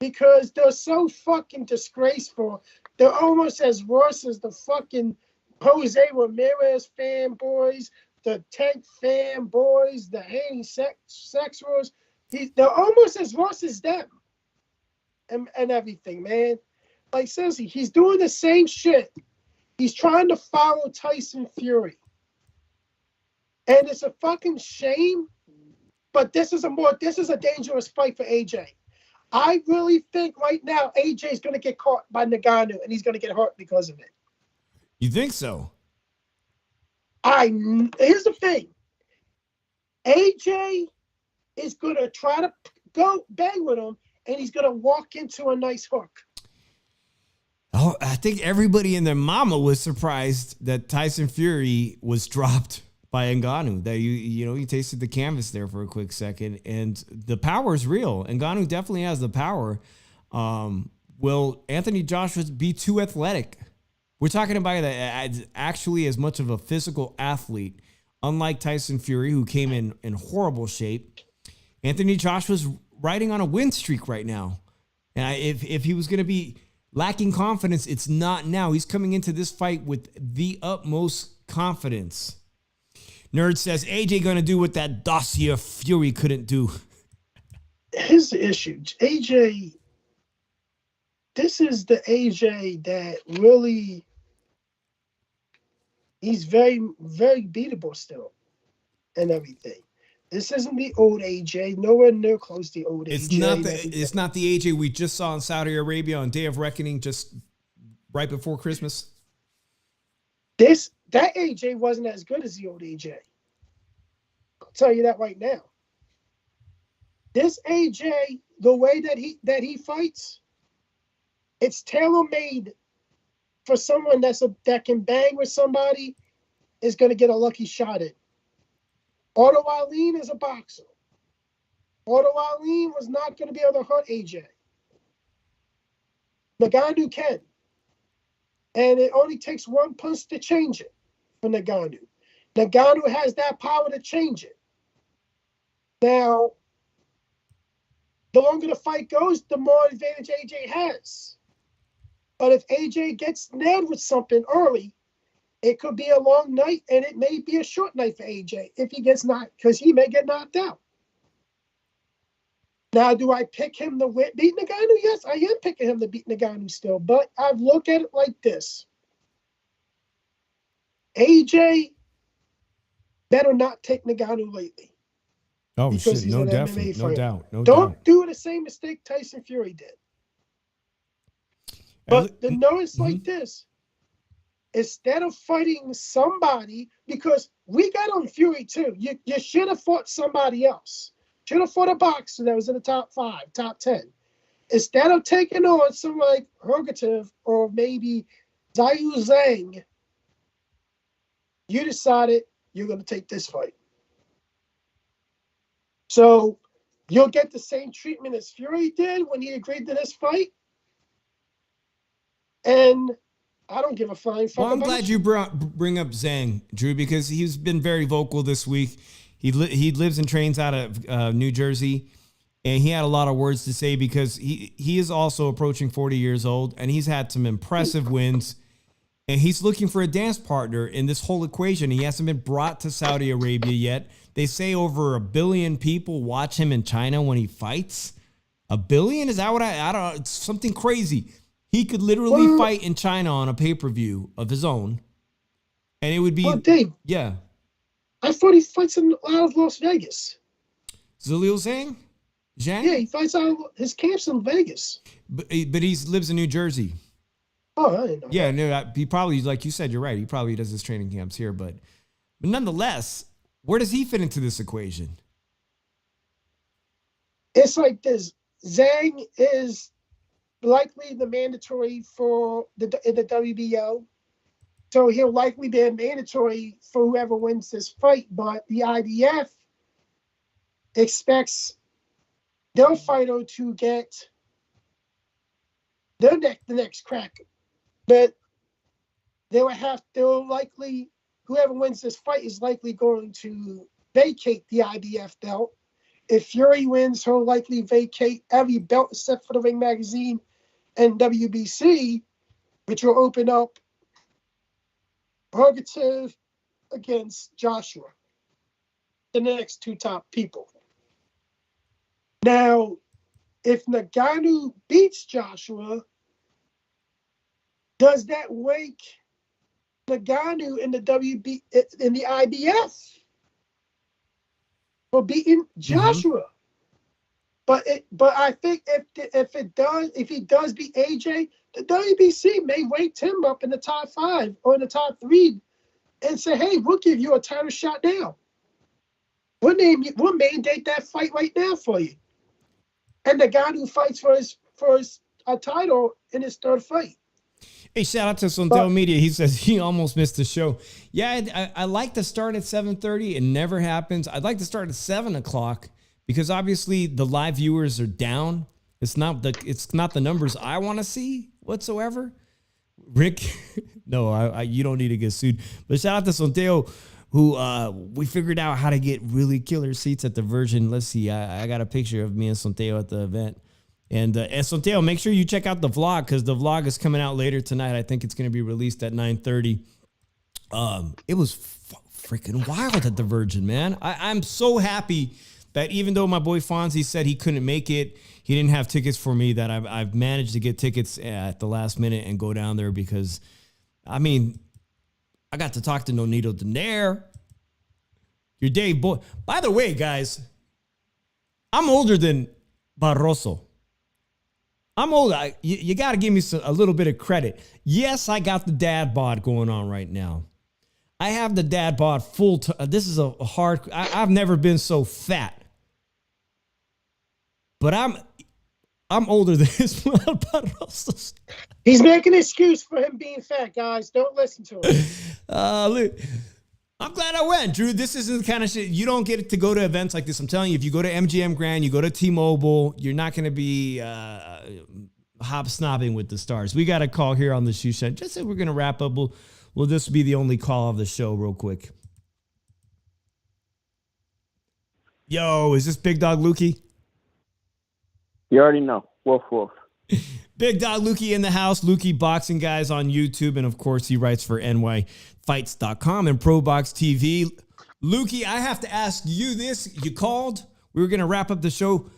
C: Because they're so fucking disgraceful. They're almost as worse as the fucking Jose Ramirez fanboys, the Tank fanboys, the hating sexuals. They're almost as worse as them. And everything, man. Like, seriously, he's doing the same shit. He's trying to follow Tyson Fury. And it's a fucking shame. But this is a dangerous fight for AJ. I really think right now AJ is going to get caught by Ngannou and he's going to get hurt because of it.
B: You think so?
C: Here's the thing. AJ is going to try to go bang with him and he's going to walk into a nice hook.
B: Oh, I think everybody and their mama was surprised that Tyson Fury was dropped by Ngannou. That he tasted the canvas there for a quick second, and the power is real. Ngannou definitely has the power. Will Anthony Joshua be too athletic? We're talking about actually as much of a physical athlete, unlike Tyson Fury, who came in horrible shape. Anthony Joshua's riding on a win streak right now, and if he was going to be lacking confidence, it's not now. He's coming into this fight with the utmost confidence. Nerd says, AJ going to do what that dossier Fury couldn't do.
C: Here's the issue. AJ, this is the AJ that really, he's very, very beatable still and everything. This isn't the old AJ, nowhere near close to the old AJ.
B: It's not the AJ we just saw in Saudi Arabia on Day of Reckoning, just right before Christmas.
C: That AJ wasn't as good as the old AJ. I'll tell you that right now. This AJ, the way that he fights, it's tailor made for someone that can bang with somebody is going to get a lucky shot in. Otto Wallin is a boxer. Otto Wallin was not going to be able to hurt AJ. Ngannou can. And it only takes one punch to change it for Ngannou. Ngannou has that power to change it. Now, the longer the fight goes, the more advantage AJ has. But if AJ gets nailed with something early, it could be a long night, and it may be a short night for AJ if he gets knocked, because he may get knocked out. Now, do I pick him to beat Ngannou? Yes, I am picking him to beat Ngannou still, but I've looked at it like this. AJ better not take Ngannou lately.
B: Oh, shit, no, definitely, no doubt, no doubt.
C: Don't do the same mistake Tyson Fury did. But the notice like this, instead of fighting somebody, because we got on Fury too, you should have fought somebody else. Should have fought a boxer that was in the top 5, top 10. Instead of taking on someone like Vergil or maybe Zhao Zhang, you decided you're going to take this fight. So you'll get the same treatment as Fury did when he agreed to this fight. And I don't give a flying fuck.
B: Well, I'm glad you bring up Zhang, Drew, because he's been very vocal this week. He lives and trains out of New Jersey, and he had a lot of words to say because he is also approaching 40 years old, and he's had some impressive wins, and he's looking for a dance partner in this whole equation. He hasn't been brought to Saudi Arabia yet. They say over 1 billion people watch him in China when he fights. 1 billion? Is that what I don't know. It's something crazy. He could literally fight in China on a pay-per-view of his own, and it would be
C: Dave,
B: yeah.
C: I thought he fights out of Las Vegas.
B: Zhang? Zhang?
C: Yeah, he fights out of his camp's in Vegas.
B: But he lives in New Jersey.
C: Oh, I didn't know.
B: Yeah, no, he probably, like you said, you're right. He probably does his training camps here, but nonetheless, where does he fit into this equation?
C: It's like this. Zhang is likely the mandatory for in the WBO. So he'll likely be a mandatory for whoever wins this fight. But the IBF expects their fighter to get the next crack. But they'll likely, whoever wins this fight is likely going to vacate the IBF belt. If Fury wins, he'll likely vacate every belt except for the Ring Magazine and WBC, which will open up Vergil against Joshua, the next 2 top people. Now, if Ngannou beats Joshua, does that wake Ngannou in the IBF for beating Joshua? But I think if he does beat AJ, the WBC may rate him up in the top 5 or in the top 3 and say, hey, we'll give you a title shot now. We'll mandate that fight right now for you. And the guy who fights for his title in his 3rd fight.
B: Hey, shout out to Sondel Media. He says he almost missed the show. Yeah, I like to start at 7:30. It never happens. I'd like to start at 7 o'clock because obviously the live viewers are down. It's not the numbers I want to see whatsoever. Rick, no, you don't need to get sued. But shout out to Sondel, who we figured out how to get really killer seats at the Virgin. Let's see, I got a picture of me and Sondel at the event. And Sondel, make sure you check out the vlog because the vlog is coming out later tonight. I think it's going to be released at 9:30. It was freaking wild at the Virgin, man. I'm so happy that even though my boy Fonzie said he couldn't make it, he didn't have tickets for me, that I've managed to get tickets at the last minute and go down there because, I mean, I got to talk to Nonito Daenerys. Your Dave boy. By the way, guys, I'm older than Barroso. I'm old. You got to give me a little bit of credit. Yes, I got the dad bod going on right now. I have the dad bod full. This is a hard. I've never been so fat. But I'm older than Ismael Barroso.
C: He's making an excuse for him being fat, guys. Don't listen to him.
B: Look, I'm glad I went, Drew. This isn't the kind of shit you don't get to go to events like this. I'm telling you, if you go to MGM Grand, you go to T-Mobile, you're not going to be hobsnobbing with the stars. We got a call here on the Shoe Shine. Just say we're going to wrap up. Will this be the only call of the show, real quick? Yo, is this Big Dog Lukey?
D: You already know. Woof, woof.
B: Big Dog Lukey in the house. Lukey Boxing Guys on YouTube. And, of course, he writes for nyfights.com and ProBox TV. Lukey, I have to ask you this. You called. We were going to wrap up the show.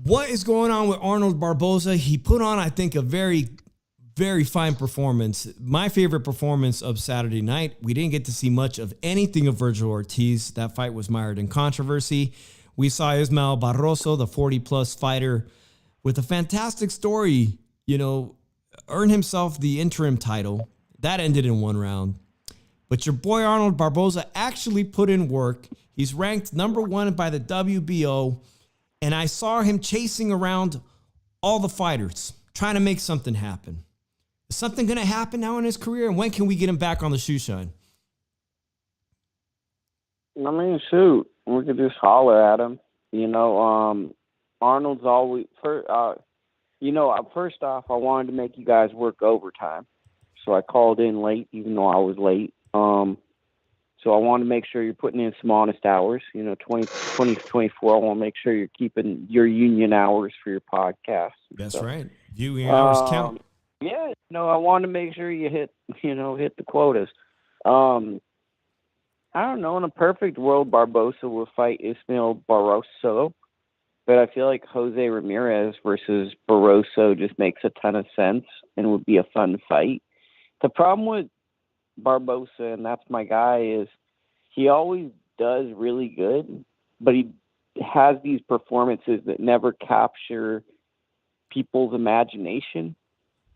B: What is going on with Arnold Barboza? He put on, I think, a very, very fine performance. My favorite performance of Saturday night. We didn't get to see much of anything of Vergil Ortiz. That fight was mired in controversy. We saw Ismael Barroso, the 40-plus fighter, with a fantastic story, earn himself the interim title. That ended in one round. But your boy Arnold Barboza actually put in work. He's ranked number 1 by the WBO, and I saw him chasing around all the fighters, trying to make something happen. Is something going to happen now in his career, and when can we get him back on the Shoe Shine?
D: I mean, shoot, we could just holler at him. Arnold's always first off, I wanted to make you guys work overtime, so I called in late, even though I was late. So I want to make sure you're putting in some honest hours. 2024. I want to make sure you're keeping your union hours for your podcast.
B: That's right. Union hours count.
D: Yeah, I want to make sure you hit the quotas. I don't know. In a perfect world, Barbosa will fight Ismael Barroso, but I feel like Jose Ramirez versus Barroso just makes a ton of sense and would be a fun fight. The problem with Barbosa, and that's my guy, is he always does really good, but he has these performances that never capture people's imagination.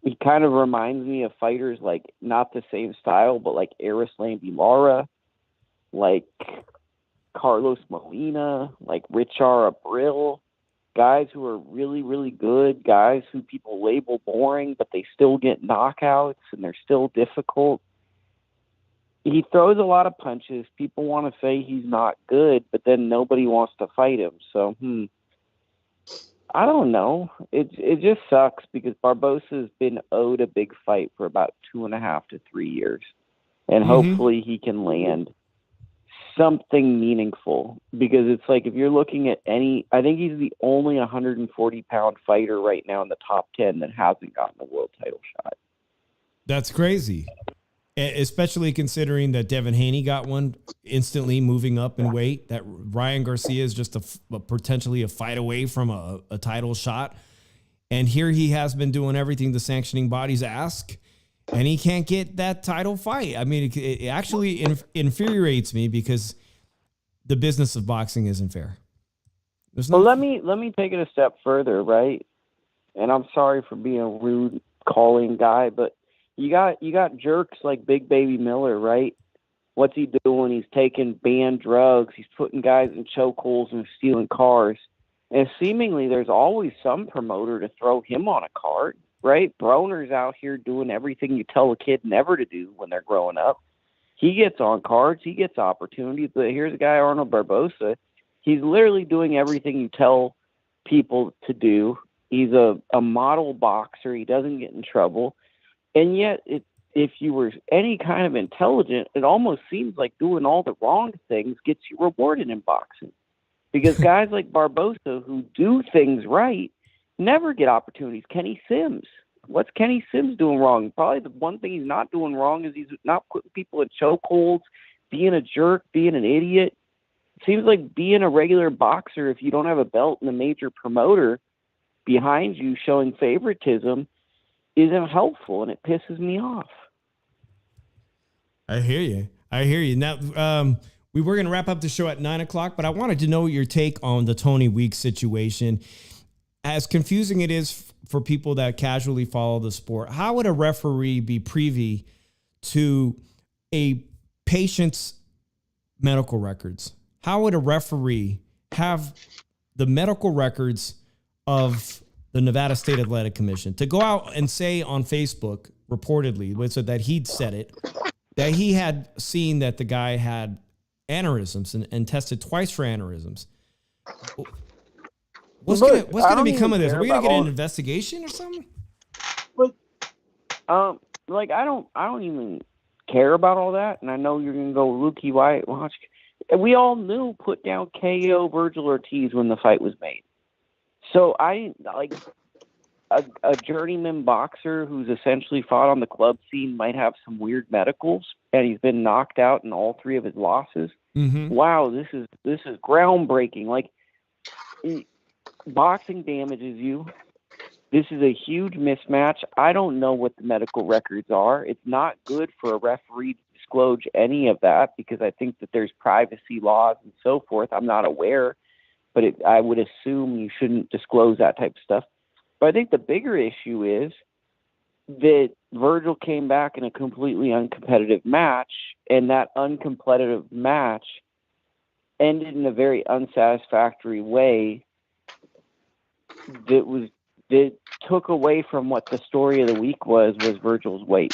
D: He kind of reminds me of fighters like, not the same style, but like Erislandy Lara, like Carlos Molina, like Richard Abril, guys who are really, really good, guys who people label boring, but they still get knockouts and they're still difficult. He throws a lot of punches. People want to say he's not good, but then nobody wants to fight him. So, I don't know. It just sucks because Barbosa has been owed a big fight for about 2.5 to 3 years. And hopefully he can land something meaningful, because it's like, if you're looking at I think he's the only 140-pound fighter right now in the top 10 that hasn't gotten a world title shot.
B: That's crazy. Especially considering that Devin Haney got one instantly, moving up in weight, that Ryan Garcia is just potentially a fight away from a title shot. And here he has been doing everything the sanctioning bodies ask, and he can't get that title fight. I mean, it actually infuriates me because the business of boxing isn't fair.
D: Let me take it a step further, right? And I'm sorry for being a rude calling guy, but you got jerks like Big Baby Miller, right? What's he doing? He's taking banned drugs. He's putting guys in chokeholds and stealing cars. And seemingly there's always some promoter to throw him on a card, right? Broner's out here doing everything you tell a kid never to do when they're growing up. He gets on cards. He gets opportunities. But here's a guy, Arnold Barbosa. He's literally doing everything you tell people to do. He's a model boxer. He doesn't get in trouble. And yet, if you were any kind of intelligent, it almost seems like doing all the wrong things gets you rewarded in boxing. Because guys like Barbosa, who do things right, never get opportunities. Kenny Sims. What's Kenny Sims doing wrong? Probably the one thing he's not doing wrong is he's not putting people in chokeholds, being a jerk, being an idiot. It seems like being a regular boxer, if you don't have a belt and a major promoter behind you showing favoritism, isn't helpful, and it pisses me off.
B: I hear you. Now, we were going to wrap up the show at 9:00, but I wanted to know your take on the Tony Weeks situation. As confusing it is for people that casually follow the sport, how would a referee be privy to a patient's medical records? How would a referee have the medical records of the Nevada State Athletic Commission. To go out and say on Facebook, reportedly, so that he'd said it, that he had seen that the guy had aneurysms and tested twice for aneurysms. What's going to become of this? Are we going to get an investigation or something?
D: Like I don't even care about all that, and I know you're going to go Lukey White. Watch, we all knew put down KO Vergil Ortiz when the fight was made. So I like a journeyman boxer who's essentially fought on the club scene might have some weird medicals, and he's been knocked out in all 3 of his losses.
B: Mm-hmm.
D: Wow, this is groundbreaking. Like boxing damages you. This is a huge mismatch. I don't know what the medical records are. It's not good for a referee to disclose any of that because I think that there's privacy laws and so forth. I'm not aware, but I would assume you shouldn't disclose that type of stuff. But I think the bigger issue is that Vergil came back in a completely uncompetitive match, and that uncompetitive match ended in a very unsatisfactory way that took away from what the story of the week was Vergil's weight.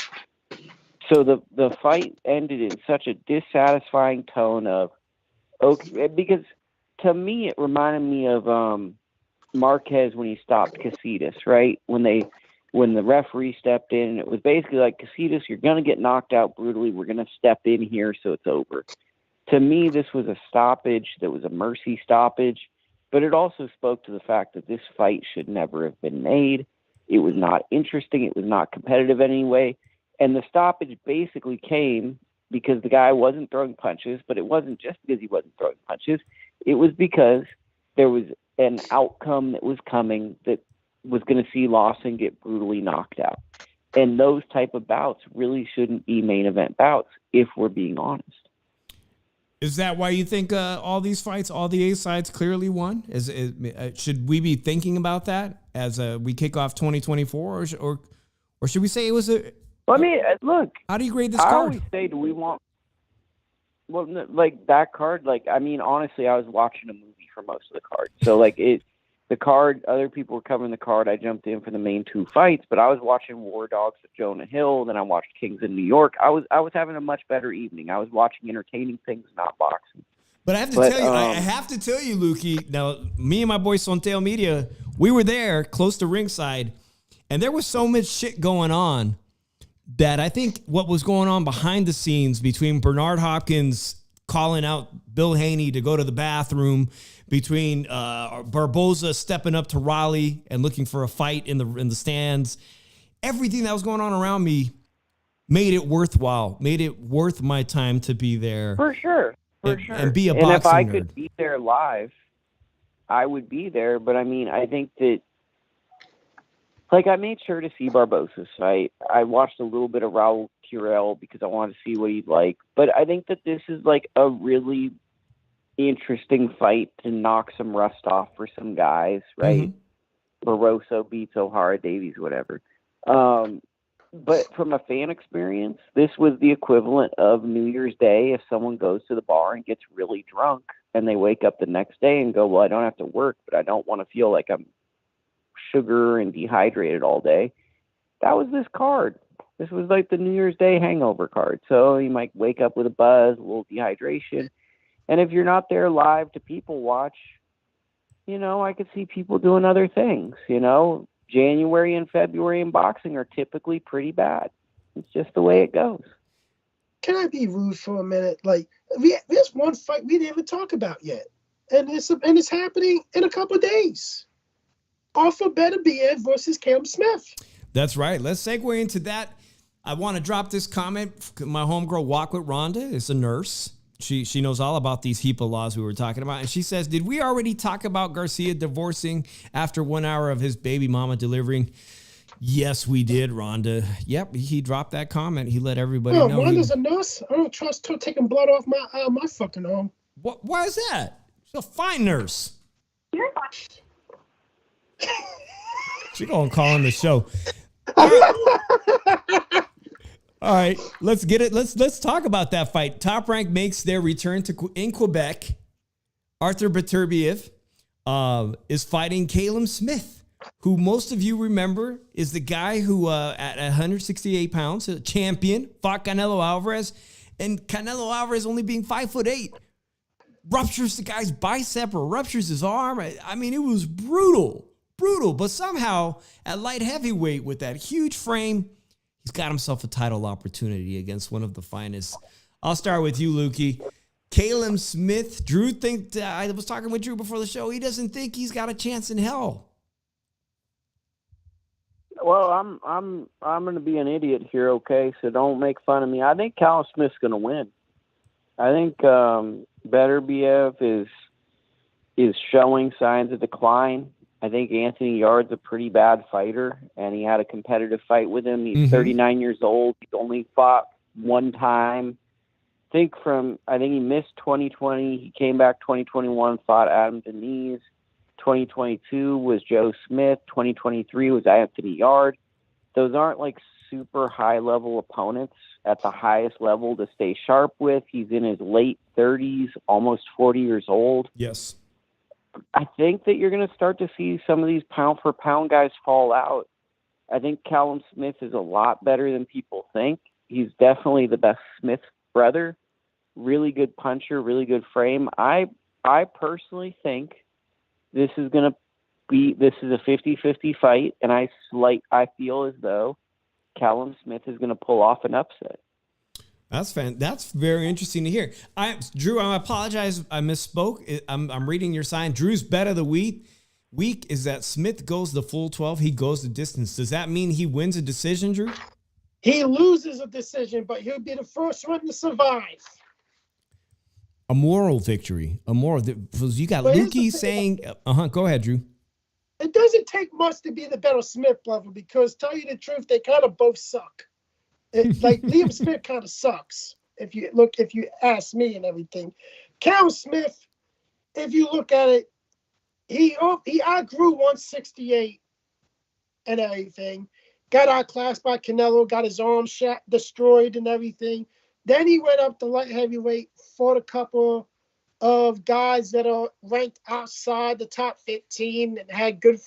D: So the fight ended in such a dissatisfying tone of, okay, because to me it reminded me of Marquez when he stopped Casitas, right? When the referee stepped in, it was basically like, Casitas, you're going to get knocked out brutally. We're going to step in here so it's over. To me, this was a stoppage that was a mercy stoppage, but it also spoke to the fact that this fight should never have been made. It was not interesting. It was not competitive anyway. And the stoppage basically came because the guy wasn't throwing punches, but it wasn't just because he wasn't throwing punches. It was because there was an outcome that was coming that was going to see Lawson get brutally knocked out. And those type of bouts really shouldn't be main event bouts, if we're being honest.
B: Is that why you think all these fights, all the A sides clearly won? Should we be thinking about that as we kick off 2024, or should we say it was a?
D: Well, I mean, look.
B: How do you grade this
D: I
B: card?
D: always say, do we want? Well, like that card. Like, I mean, honestly, I was watching a movie for most of the card, so like the card. Other people were covering the card. I jumped in for the main 2 fights, but I was watching War Dogs with Jonah Hill. Then I watched Kings in New York. I was having a much better evening. I was watching entertaining things, not boxing.
B: But I have to tell you, I have to tell you, Lukey. Now, me and my boy Sonteo Media, we were there close to ringside, and there was so much shit going on that I think what was going on behind the scenes between Bernard Hopkins calling out Bill Haney to go to the bathroom, between Barboza stepping up to Raleigh and looking for a fight in the stands, everything that was going on around me made it worthwhile, made it worth my time to be there.
D: For sure.
B: And be a boxing
D: nerd. And if I
B: nerd.
D: could be there live, I would be there. But I mean, I think that, like, I made sure to see Barboza's fight. I watched a little bit of Raul Curel because I wanted to see what he'd like. But I think that this is like a really interesting fight to knock some rust off for some guys, right? Mm-hmm. Barroso beats O'Hara, Davies, whatever. But from a fan experience, this was the equivalent of New Year's Day if someone goes to the bar and gets really drunk and they wake up the next day and go, well, I don't have to work, but I don't want to feel like I'm sugar and dehydrated all day. That was this card. This was like the New Year's Day hangover card. So you might wake up with a buzz, a little dehydration. And if you're not there live to people watch, I could see people doing other things. January and February in boxing are typically pretty bad. It's just the way it goes.
C: Can I be rude for a minute? Like, there's one fight we didn't even talk about yet. And it's happening in a couple of days. Arthur Beterbiev versus Cam Smith.
B: That's right. Let's segue into that. I want to drop this comment. My homegirl Walk with Rhonda is a nurse. She knows all about these HIPAA laws we were talking about. And she says, did we already talk about Garcia divorcing after 1 hour of his baby mama delivering? Yes, we did, Rhonda. Yep, he dropped that comment. He let everybody know.
C: Rhonda's a nurse. I don't trust her taking blood off my fucking arm.
B: Why is that? She's a fine nurse. She gonna call on the show. All right, let's get it. Let's talk about that fight. Top Rank makes their return in Quebec. Arthur Beterbiev is fighting Caleb Smith, who most of you remember is the guy who at 168 pounds, a champion, fought Canelo Alvarez, and Canelo Alvarez only being 5'8", ruptures the guy's bicep or ruptures his arm. I mean, it was brutal. But somehow at light heavyweight with that huge frame, he's got himself a title opportunity against one of the finest. I'll start with you, Lukey. Caleb Smith. Drew I was talking with Drew before the show. He doesn't think he's got a chance in hell.
D: Well, I'm going to be an idiot here, okay? So don't make fun of me. I think Callum Smith's going to win. I think Beterbiev is showing signs of decline. I think Anthony Yarde's a pretty bad fighter, and he had a competitive fight with him. He's 39 years old. He's only fought one time. I think he missed 2020. He came back 2021, fought Adam Deniz. 2022 was Joe Smith. 2023 was Anthony Yarde. Those aren't like super high-level opponents at the highest level to stay sharp with. He's in his late 30s, almost 40 years old.
B: Yes.
D: I think that you're going to start to see some of these pound-for-pound guys fall out. I think Callum Smith is a lot better than people think. He's definitely the best Smith brother. Really good puncher, really good frame. I personally think this is a 50-50 fight, and I feel as though Callum Smith is going to pull off an upset.
B: That's very interesting to hear. Drew, I apologize. I misspoke. I'm reading your sign. Drew's bet of the week is that Smith goes the full 12. He goes the distance. Does that mean he wins a decision, Drew?
C: He loses a decision, but he'll be the first one to survive.
B: A moral victory. You got Lukey saying, go ahead, Drew.
C: It doesn't take much to be the better Smith brother because, tell you the truth, they kind of both suck. Like Liam Smith kind of sucks if you ask me and everything. Cal Smith, if you look at it, he outgrew 168 and everything. Got outclassed by Canelo, got his arm destroyed and everything. Then he went up to light heavyweight, fought a couple of guys that are ranked outside the top 15 and had good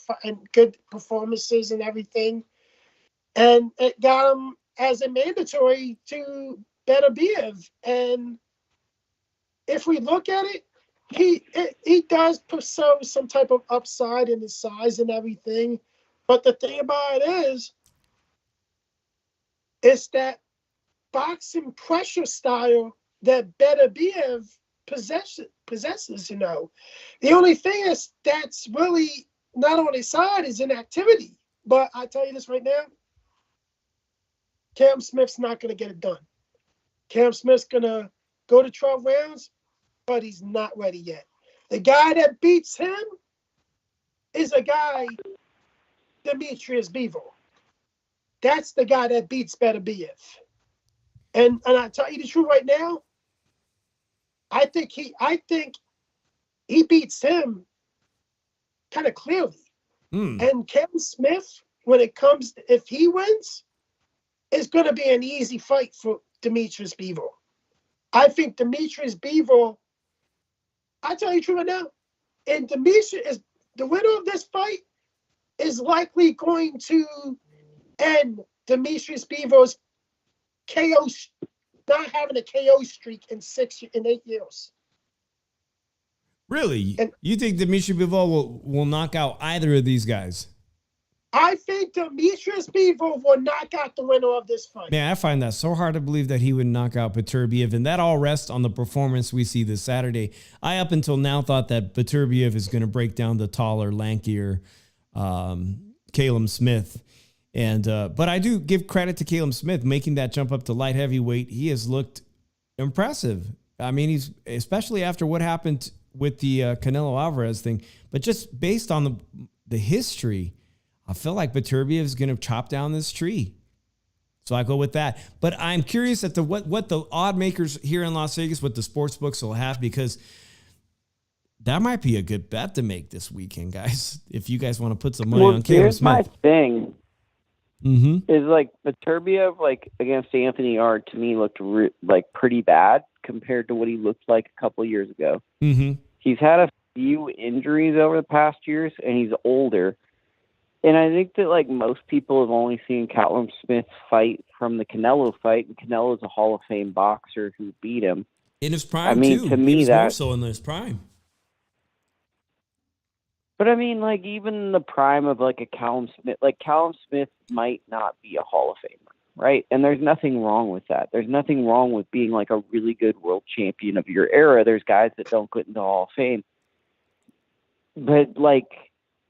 C: performances and everything. And it got him as a mandatory to Beterbiev. And if we look at it, he does show some type of upside in his size and everything. But the thing about it is that boxing pressure style that Beterbiev possesses, you know. The only thing that's really not on his side is inactivity. But I tell you this right now, Cam Smith's not going to get it done. Cam Smith's going to go to 12 rounds, but he's not ready yet. The guy that beats him is a guy, Demetrius Bivol. That's the guy that beats Beterbiev. And I tell you the truth right now, I think he beats him kind of clearly. And Kevin Smith, if he wins, it's going to be an easy fight for Demetrius Bivol. I think Demetrius Bivol, I tell you the truth right now, and the winner of this fight is likely going to end Demetrius Bivol's KO, not having a KO streak in 8 years.
B: Really? You think Demetrius Bivol will knock out either of these guys?
C: I think Demetrius Bivol will knock out the winner of this fight.
B: Man, I find that so hard to believe that he would knock out Beterbiev, and that all rests on the performance we see this Saturday. I, up until now, thought that Beterbiev is going to break down the taller, lankier Caleb Smith. But I do give credit to Caleb Smith making that jump up to light heavyweight. He has looked impressive. I mean, he's especially after what happened with the Canelo Alvarez thing. But just based on the history, I feel like Beterbiev is going to chop down this tree. So I go with that. But I'm curious at what the odd makers here in Las Vegas, what the sports books will have, because that might be a good bet to make this weekend, guys. If you guys want to put some money on Caleb Smith.
D: Here's my thing. Is like Beterbiev, like against Anthony Yarde, to me looked like pretty bad compared to what he looked like a couple years ago. He's had few injuries over the past years, and he's older. And I think that, like, most people have only seen Callum Smith fight from the Canelo fight, and Canelo's a Hall of Fame boxer who beat him.
B: In his prime,
D: I mean,
B: too.
D: to me,
B: he was
D: that
B: more so in his prime.
D: But I mean, like, even the prime of like a Callum Smith, like Callum Smith might not be a Hall of Famer, right? And there's nothing wrong with that. There's nothing wrong with being like a really good world champion of your era. There's guys that don't get into the Hall of Fame. But like,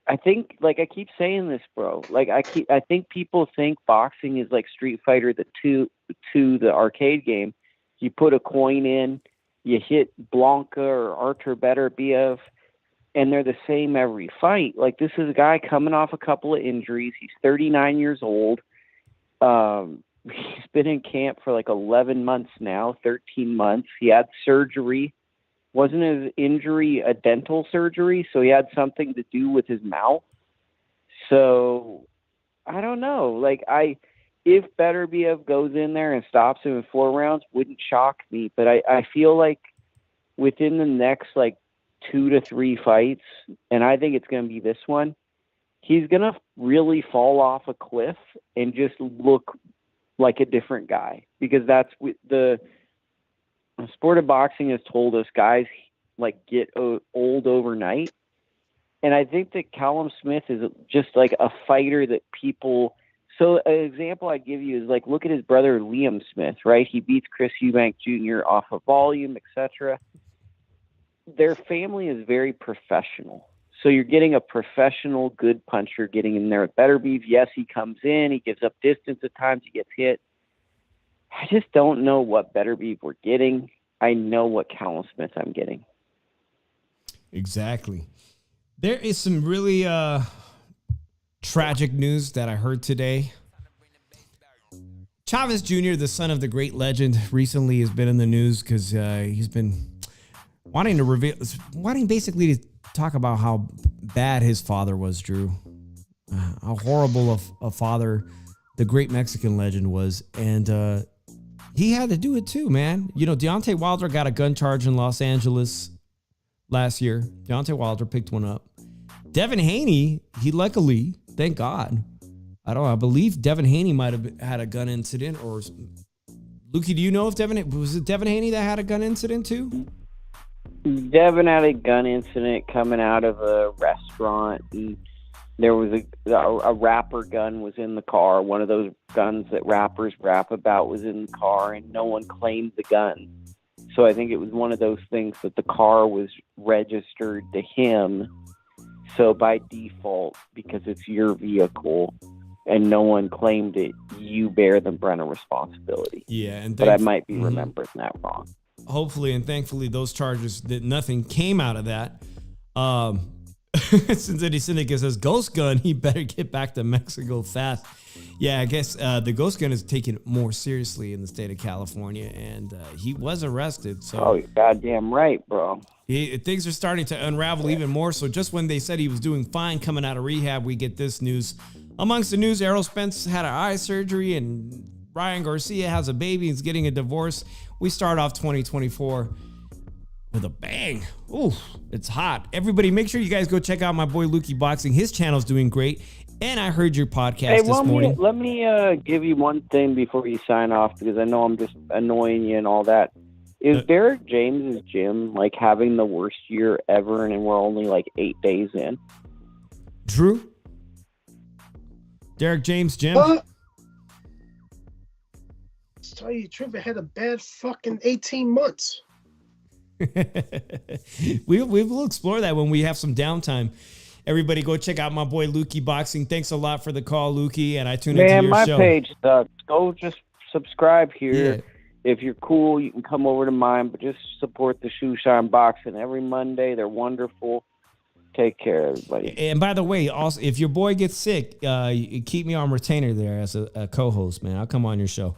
D: I think, like, I keep saying this, bro. Like, I think people think boxing is like Street Fighter the arcade game. You put a coin in, you hit Blanca or Artur Beterbiev, and they're the same every fight. Like, this is a guy coming off a couple of injuries. He's 39 years old. He's been in camp for like 11 months now, 13 months. He had surgery. Wasn't his injury a dental surgery? So he had something to do with his mouth. So I don't know. Like, if Beterbiev goes in there and stops him in 4 rounds, wouldn't shock me. But I feel like within the next like 2 to 3 fights, and I think it's going to be this one, he's going to really fall off a cliff and just look like a different guy, because that's what the sport of boxing has told us. Guys like get old overnight. And I think that Callum Smith is just like a fighter that people, so an example I'd give you is like, look at his brother, Liam Smith, right? He beats Chris Eubank Jr. off of volume, etc. Their family is very professional. So you're getting a professional, good puncher getting in there with Beterbiev. Yes, he comes in, he gives up distance at times, he gets hit. I just don't know what Beterbiev we're getting. I know what Callum Smith I'm getting.
B: Exactly. There is some really tragic news that I heard today. Chavez Jr., the son of the great legend, recently has been in the news because he's been wanting basically to talk about how bad his father was, Drew. How horrible a father the great Mexican legend was. And he had to do it too, man. You know, Deontay Wilder got a gun charge in Los Angeles last year. Deontay Wilder picked one up. Devin Haney, he luckily, thank God. I believe Devin Haney might have had a gun incident. Or Lukey, do you know if was it Devin Haney that had a gun incident too?
D: Devin had a gun incident coming out of a restaurant, and there was a rapper gun was in the car. One of those guns that rappers rap about was in the car, and no one claimed the gun. So I think it was one of those things that the car was registered to him. So by default, because it's your vehicle and no one claimed it, you bear the brunt of responsibility.
B: Yeah, and
D: but I might be remembering that wrong.
B: Hopefully and thankfully those charges, that nothing came out of that. Since Eddie Syndicate says Ghost Gun, he better get back to Mexico fast. Yeah, I guess the Ghost Gun is taken more seriously in the state of California, and he was arrested. So,
D: oh, you're goddamn right, bro.
B: Things are starting to unravel even more. So just when they said he was doing fine coming out of rehab, we get this news. Amongst the news, Errol Spence had an eye surgery, and Ryan Garcia has a baby and is getting a divorce. We start off 2024 with a bang. Ooh, it's hot. Everybody, make sure you guys go check out my boy Lukey Boxing. His channel's doing great. And I heard your podcast this morning.
D: Let me give you one thing before you sign off, because I know I'm just annoying you and all that. Is Derek James's gym like having the worst year ever, and we're only like 8 days in?
B: Drew? Derek James gym?
C: To tell you the truth, it had a bad fucking 18 months.
B: we will explore that when we have some downtime. Everybody go check out my boy Lukey Boxing. Thanks a lot for the call, Lukey, and I tune into your show. Man, my
D: page sucks. Go just subscribe here. Yeah. If you're cool, you can come over to mine, but just support the Shoe Shine Boxing every Monday. They're wonderful. Take care, everybody.
B: And by the way, also, if your boy gets sick, keep me on retainer there as a co-host, man. I'll come on your show.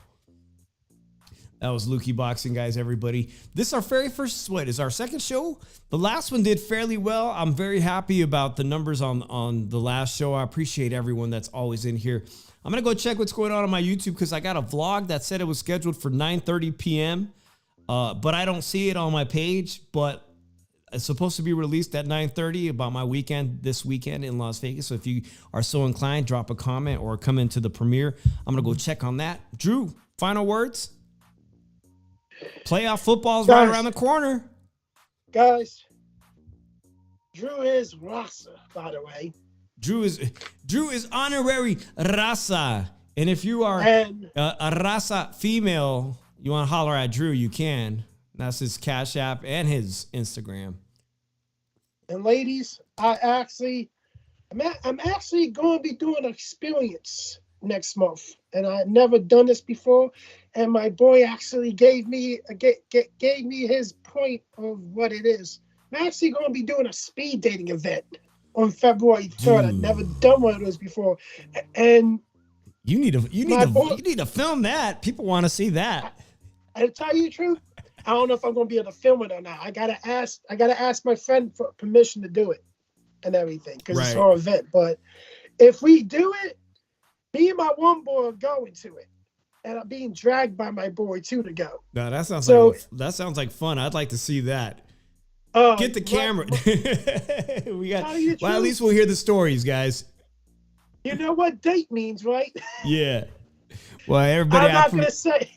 B: That was Lukey Boxing, guys, everybody. This is our very first, is our second show? The last one did fairly well. I'm very happy about the numbers on the last show. I appreciate everyone that's always in here. I'm going to go check what's going on my YouTube, because I got a vlog that said it was scheduled for 9:30 p.m., but I don't see it on my page. But It's supposed to be released at 9:30 about my weekend this weekend in Las Vegas. So if you are so inclined, drop a comment or come into the premiere. I'm going to go check on that. Drew, final words? Playoff football's right around the corner.
C: Guys, Drew is Rasa, by the way.
B: Drew is honorary Rasa. And if you are a Rasa female, you want to holler at Drew, you can. That's his Cash App and his Instagram.
C: And ladies, I'm actually going to be doing an experience next month, and I've never done this before. And my boy actually gave me his point of what it is. I'm actually going to be doing a speed dating event on February 3rd. I've never done one of those before, and you need to film that. People want to see that. I tell you the truth, I don't know if I'm going to be able to film it or not. I gotta ask my friend for permission to do it and everything because it's our event. But if we do it, me and my one boy are going to it, and I'm being dragged by my boy too to go.
B: No, that sounds like fun. I'd like to see that. Get the camera. Well, at least we'll hear the stories, guys.
C: You know what date means, right?
B: Yeah. Well, everybody,
C: I'm not going to say.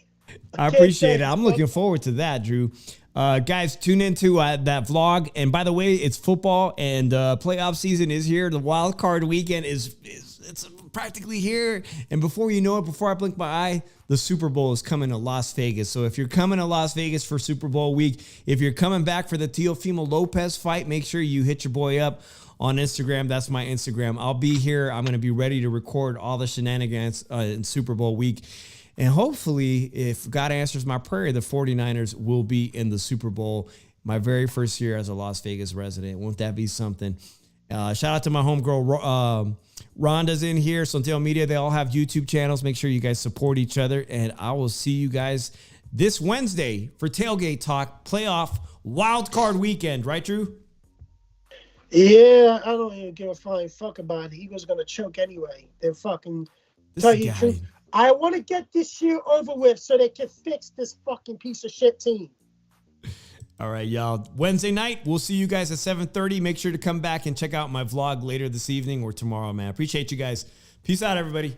B: I appreciate it. I'm looking forward to that, Drew. Guys, tune into that vlog. And by the way, it's football and playoff season is here. The wild card weekend it's practically here. And before you know it, before I blink my eye, the Super Bowl is coming to Las Vegas. So if you're coming to Las Vegas for Super Bowl week, if you're coming back for the Teofimo Lopez fight, make sure you hit your boy up on Instagram. That's my Instagram. I'll be here. I'm going to be ready to record all the shenanigans in Super Bowl week. And hopefully, if God answers my prayer, the 49ers will be in the Super Bowl my very first year as a Las Vegas resident. Won't that be something? Shout out to my homegirl, Rhonda's in here. Santiago Media, they all have YouTube channels. Make sure you guys support each other. And I will see you guys this Wednesday for Tailgate Talk, playoff wild card weekend. Right, Drew?
C: Yeah, I don't even give a flying fuck about it. He was going to choke anyway. They're fucking... Tell you the truth. I want to get this year over with so they can fix this fucking piece of shit team.
B: All right, y'all. Wednesday night, we'll see you guys at 7:30. Make sure to come back and check out my vlog later this evening or tomorrow, man. Appreciate you guys. Peace out, everybody.